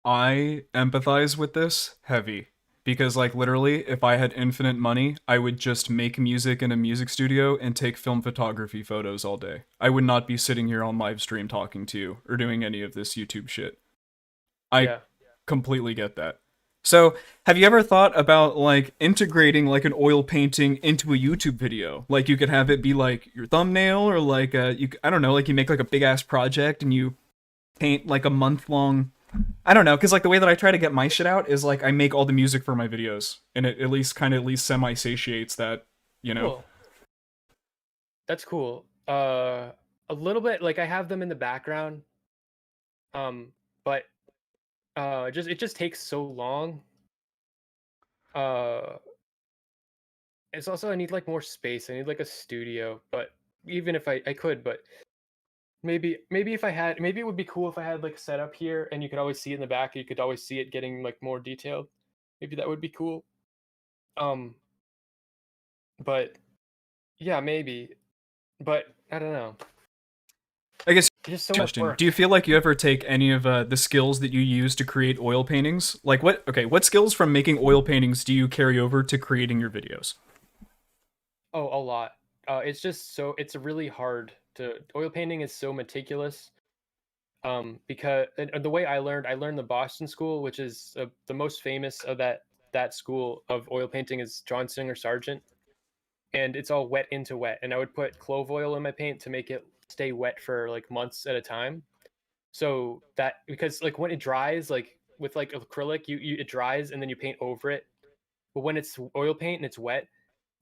S1: I empathize with this heavy because like literally if I had infinite money, I would just make music in a music studio and take film photography photos all day. I would not be sitting here on live stream talking to you or doing any of this YouTube shit. I
S9: yeah.
S1: completely get that. So, have you ever thought about like integrating like an oil painting into a YouTube video? Like you could have it be like your thumbnail or like I don't know, like you make like a big ass project and you paint like a month long. I don't know, because like the way that I try to get my shit out is like I make all the music for my videos, and it at least kind of at least semi satiates that, you know.
S9: Cool. That's cool. A little bit like I have them in the background, but it just takes so long. Uh, it's also I need like more space. I need like a studio, but even if I could, but maybe if I had, maybe it would be cool if I had like a setup here and you could always see it in the back. You could always see it getting like more detailed. Maybe that would be cool. Um, but yeah, maybe. But I don't know.
S1: I guess
S9: It's just so much
S1: question:
S9: work.
S1: do you feel like you ever take any of the skills that you use to create oil paintings? Like what? Okay, what skills from making oil paintings do you carry over to creating your videos?
S9: Oh, a lot. It's just so it's really hard to oil painting is so meticulous. Because and the way I learned the Boston School, which is the most famous of that school of oil painting is John Singer Sargent, and it's all wet into wet. And I would put clove oil in my paint to make it stay wet for like months at a time. So that because like when it dries, like with like acrylic, you it dries and then you paint over it. But when it's oil paint and it's wet,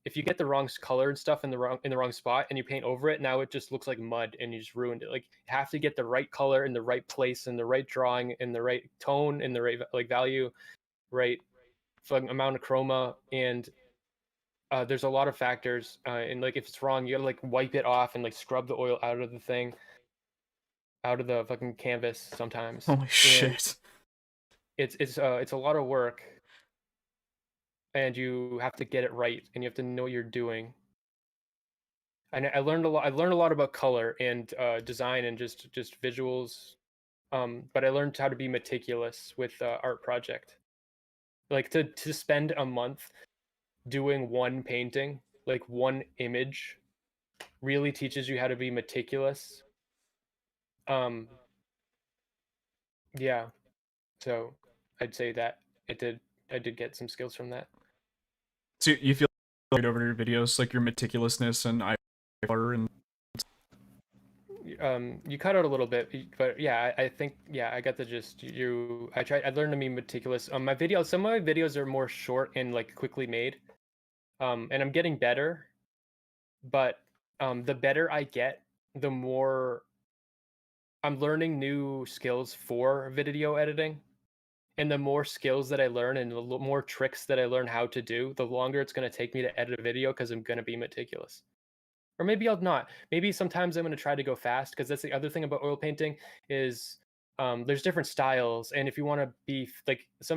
S9: if you get the wrong color and stuff in the wrong spot and you paint over it, now it just looks like mud and you just ruined it. Like you have to get the right color in the right place and the right drawing and the right tone and the right like value, right amount of chroma, and there's a lot of factors. And like if it's wrong, you gotta like wipe it off and like scrub the oil out of the thing, out of the fucking canvas sometimes.
S1: Holy
S9: And
S1: shit!
S9: it's a lot of work, and you have to get it right and you have to know what you're doing. And I learned a lot. I learned a lot about color and design and just visuals. But I learned how to be meticulous with art project. Like to spend a month doing one painting, like one image, really teaches you how to be meticulous. Um, yeah. So I'd say that it did. I did get some skills from that.
S1: So you feel right over your videos, like your meticulousness and eye color and
S9: You cut out a little bit, but yeah, I think yeah, I got the gist. I learned to be meticulous. My videos, some of my videos are more short and like quickly made. And I'm getting better, but the better I get, the more I'm learning new skills for video editing. And the more skills that I learn and the more tricks that I learn how to do, the longer it's going to take me to edit a video because I'm going to be meticulous. Or maybe I'll not. Maybe sometimes I'm going to try to go fast, because that's the other thing about oil painting is there's different styles, and if you want to be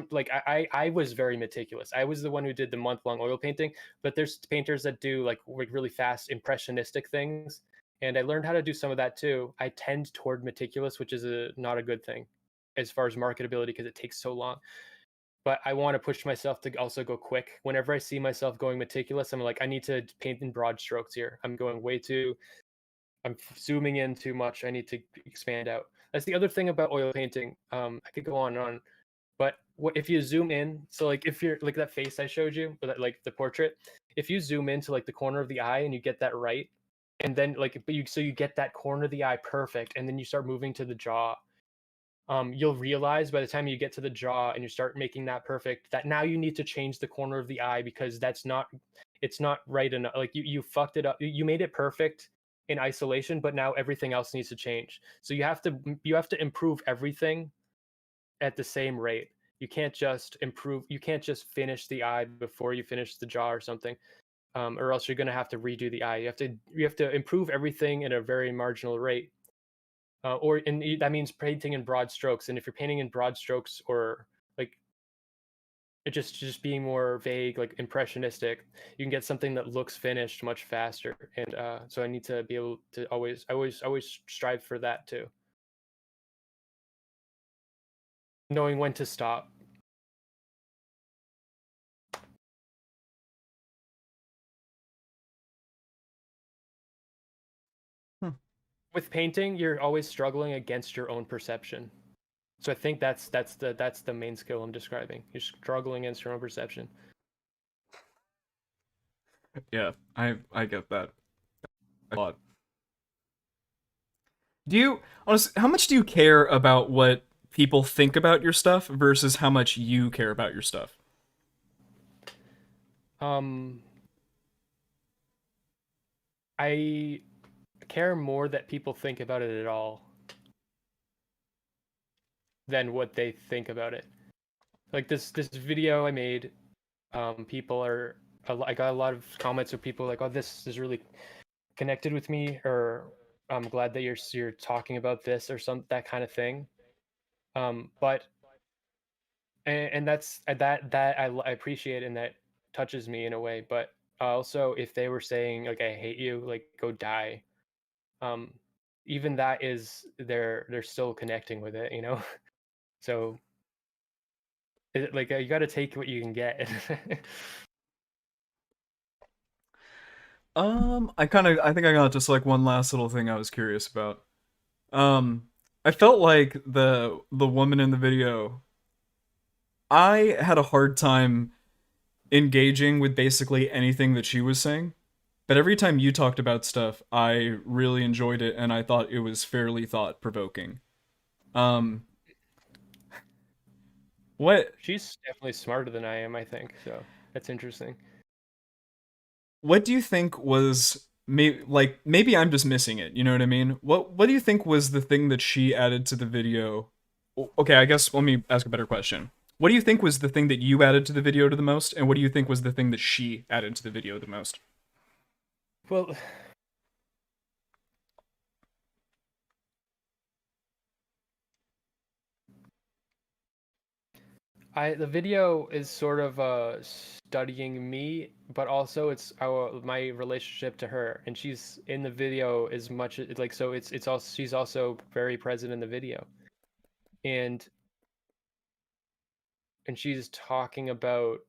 S9: like I was very meticulous. I was the one who did the month-long oil painting, but there's painters that do like really fast impressionistic things, and I learned how to do some of that too. I tend toward meticulous, which is not a good thing as far as marketability, because it takes so long. But I want to push myself to also go quick. Whenever I see myself going meticulous, I'm like, I need to paint in broad strokes here. I'm going way too, I'm zooming in too much. I need to expand out. That's the other thing about oil painting. I could go on and on, but what if you zoom in? So like if you're like that face I showed you, or that like the portrait, if you zoom into like the corner of the eye and you get that right, and then like but you get that corner of the eye perfect, and then you start moving to the jaw, you'll realize by the time you get to the jaw and you start making that perfect, that now you need to change the corner of the eye, because that's not it's not right enough. Like you fucked it up. You made it perfect in isolation, but now everything else needs to change. So you have to improve everything at the same rate. You can't just improve. You can't just finish the eye before you finish the jaw or something, or else you're gonna have to redo the eye. You have to improve everything at a very marginal rate, that means painting in broad strokes. And if you're painting in broad strokes or like it just being more vague, like impressionistic, you can get something that looks finished much faster. And so I need to be able to always strive for that too. Knowing when to stop. With painting, you're always struggling against your own perception. So I think that's the main skill I'm describing. You're struggling against your own perception.
S1: Yeah, I get that a lot. Do you honestly, how much do you care about what people think about your stuff versus how much you care about your stuff?
S9: I care more that people think about it at all than what they think about it. Like this video I made, people are I got a lot of comments of people like, "Oh, this is really connected with me," or "I'm glad that you're talking about this," or that kind of thing. But and that's that I appreciate, and that touches me in a way. But also, if they were saying like, "I hate you," like go die, um, even that is they're still connecting with it, you know. So like you got to take what you can get.
S1: I think I got just like one last little thing I was curious about. Um, I felt like the woman in the video, I had a hard time engaging with basically anything that she was saying. But every time you talked about stuff, I really enjoyed it and I thought it was fairly thought provoking. Um, what
S9: She's definitely smarter than I am, I think. So that's interesting.
S1: what do you think was maybe I'm just missing it, you know what I mean? What do you think was the thing that she added to the video? Okay, I guess let me ask a better question. What do you think was the thing that you added to the video to the most, and what do you think was the thing that she added to the video the most?
S9: Well, the video is sort of studying me, but also it's my relationship to her, and she's in the video as much like, so it's also, she's also very present in the video, and she's talking about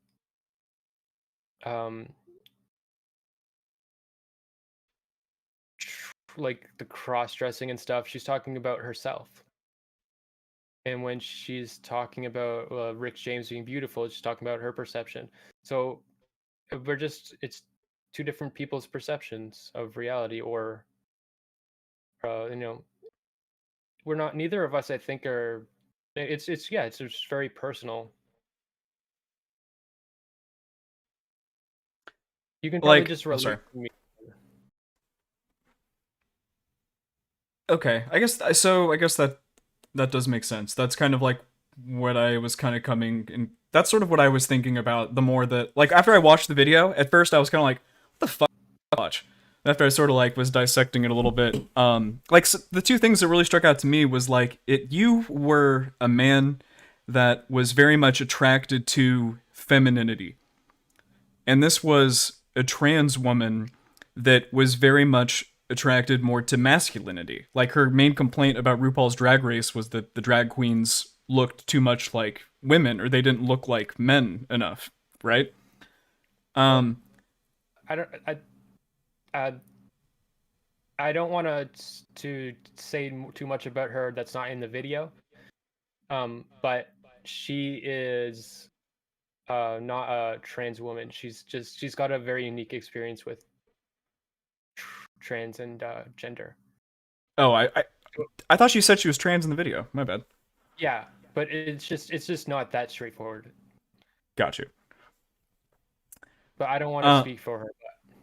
S9: um like the cross dressing and stuff. She's talking about herself. And when she's talking about Rick James being beautiful, she's talking about her perception. So it's two different people's perceptions of reality, or you know, we're not, neither of us, I think, are. It's yeah, it's just very personal. You can probably
S1: Like,
S9: just
S1: I'm
S9: relate
S1: sorry.
S9: to me.
S1: Okay, I guess that does make sense. That's kind of like what I was kind of coming, and that's sort of what I was thinking about. The more that, like, after I watched the video, at first I was kind of like, what the fuck did I watch? After I sort of like was dissecting it a little bit, like the two things that really struck out to me was like you were a man that was very much attracted to femininity, and this was a trans woman that was very much attracted more to masculinity. Like her main complaint about RuPaul's Drag Race was that the drag queens looked too much like women, or they didn't look like men enough, right? Um,
S9: I don't. I I don't want to say too much about her that's not in the video. But she is not a trans woman. She's got a very unique experience with trans and gender.
S1: oh, I thought she said she was trans in the video. My bad.
S9: Yeah, but it's just not that straightforward.
S1: Got you.
S9: but I don't want to speak for her.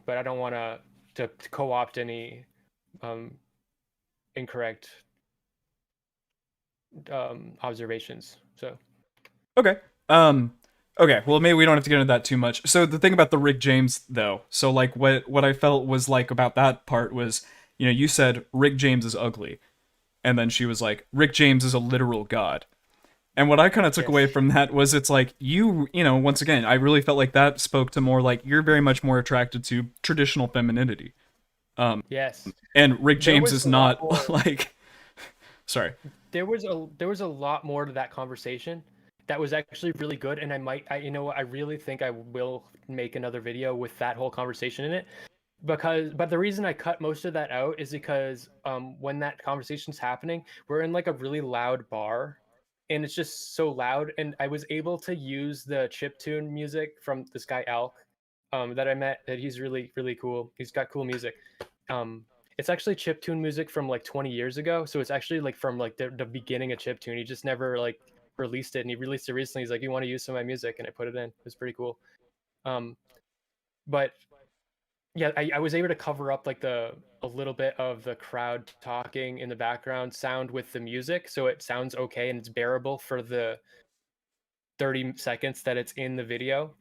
S9: But I don't want to co-opt any incorrect observations. So
S1: Okay. Okay, well maybe we don't have to get into that too much. So the thing about the Rick James though, so like what I felt was like about that part was, you know, you said Rick James is ugly. And then she was like, Rick James is a literal god. And what I kind of took away from that was it's like you know, once again, I really felt like that spoke to more like you're very much more attracted to traditional femininity.
S9: Yes.
S1: And Rick
S9: There
S1: James
S9: was
S1: is
S9: a lot
S1: not
S9: more.
S1: like sorry.
S9: There was a lot more to that conversation that was actually really good, and you know what, I really think I will make another video with that whole conversation in it, but the reason I cut most of that out is because when that conversation's happening, we're in like a really loud bar, and it's just so loud, and I was able to use the chiptune music from this guy Alk, that I met, that he's really really cool. He's got cool music. Um, it's actually chiptune music from like 20 years ago, so it's actually like from like the beginning of chiptune. He just never like released it, and he released it recently. He's like, "You want to use some of my music?" And I put it in. It was pretty cool. Um, but yeah, I was able to cover up like a little bit of the crowd talking in the background sound with the music, so it sounds okay and it's bearable for the 30 seconds that it's in the video.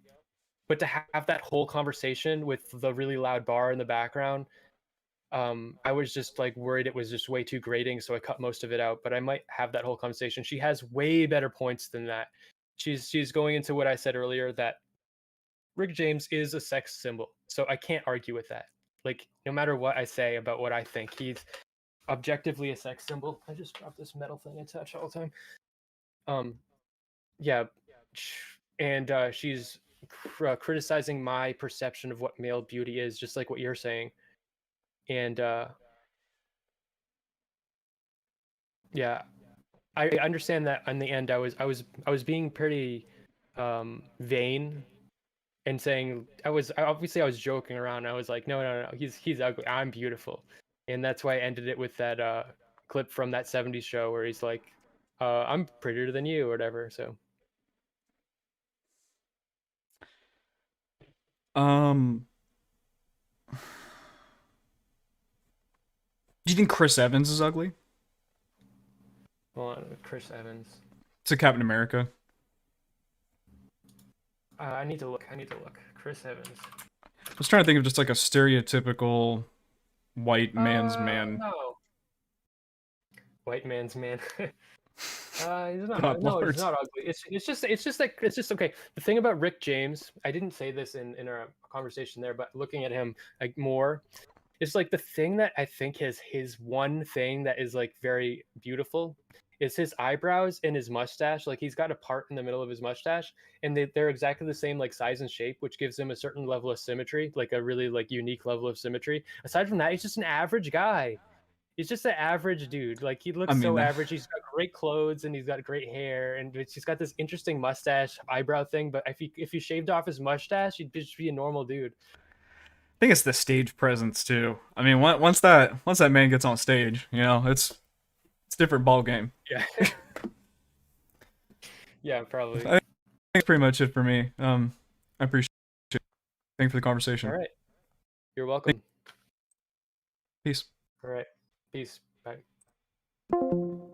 S9: But to have that whole conversation with the really loud bar in the background, I was just like worried it was just way too grating, so I cut most of it out. But I might have that whole conversation. She has way better points than that. She's going into what I said earlier, that Rick James is a sex symbol, so I can't argue with that. Like, no matter what I say about what I think, he's objectively a sex symbol. I just dropped this metal thing I touch all the time. Yeah, and she's criticizing my perception of what male beauty is, just like what you're saying. And yeah, I understand that in the end I was being pretty vain and saying I was joking around. I was like, no, he's ugly. I'm beautiful. And that's why I ended it with that clip from that 70s show where he's like, I'm prettier than you or whatever. So
S1: Do you think Chris Evans is ugly?
S9: hold on, Chris Evans.
S1: To Captain America.
S9: I need to look. Chris Evans.
S1: I was trying to think of just like a stereotypical white man's man.
S9: No. White man's man. He's not.
S1: God,
S9: No,
S1: Lord.
S9: he's not ugly. It's just okay. The thing about Rick James, I didn't say this in our conversation there, but looking at him like more, it's like the thing that I think is his one thing that is like very beautiful is his eyebrows and his mustache. Like he's got a part in the middle of his mustache, and they're exactly the same like size and shape, which gives him a certain level of symmetry, like a really like unique level of symmetry. Aside from that, he's just an average guy. He's just an average dude. Like he looks so average. He's got great clothes and he's got great hair and he's got this interesting mustache eyebrow thing. But if you shaved off his mustache, he'd just be a normal dude.
S1: I think it's the stage presence too. I mean, once that man gets on stage, you know, it's a different ball game.
S9: Yeah. Yeah, probably.
S1: I think that's pretty much it for me. I appreciate it. Thank you for the conversation.
S9: All right. You're welcome.
S1: Peace.
S9: All right. Peace. Bye.
S1: Well,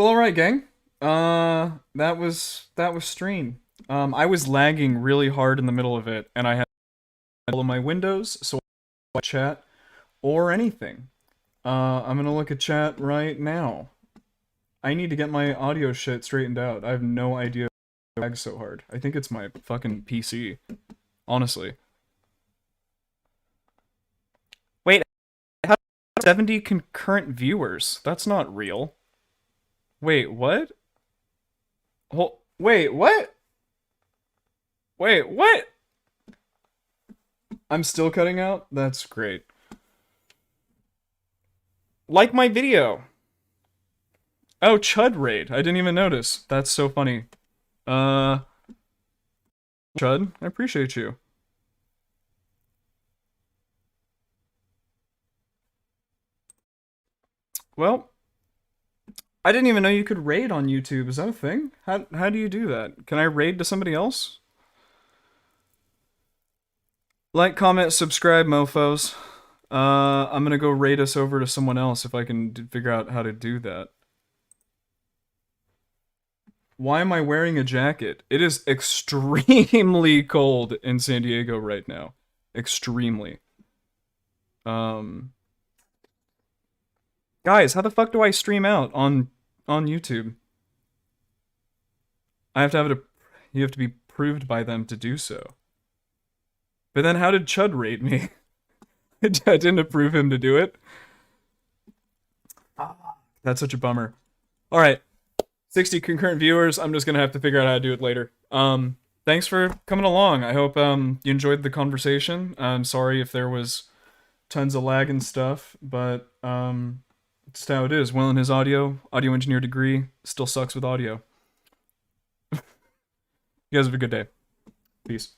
S1: all right, gang. That was stream. I was lagging really hard in the middle of it, and I had all of my windows, so I chat or anything. I'm gonna look at chat right now. I need to get my audio shit straightened out. I have no idea why it lags so hard. I think it's my fucking PC. Honestly. Wait, how 70 concurrent viewers? That's not real. Wait, what? Wait, what? Wait, what? I'm still cutting out? That's great. Like my video. Oh, Chud Raid. I didn't even notice. That's so funny. Chud, I appreciate you. Well, I didn't even know you could raid on YouTube. Is that a thing? How do you do that? Can I raid to somebody else? Like, comment, subscribe, mofos. I'm gonna go raid us over to someone else if I can figure out how to do that. Why am I wearing a jacket? It is extremely cold in San Diego right now. Extremely. Guys, how the fuck do I stream out on YouTube? I have to have it. You have to be proved by them to do so. But then, how did Chud raid me? I didn't approve him to do it. That's such a bummer. All right, 60 concurrent viewers. I'm just gonna have to figure out how to do it later. Thanks for coming along. I hope you enjoyed the conversation. I'm sorry if there was tons of lag and stuff, but it's how it is. Will and his audio engineer degree still sucks with audio. You guys have a good day. Peace.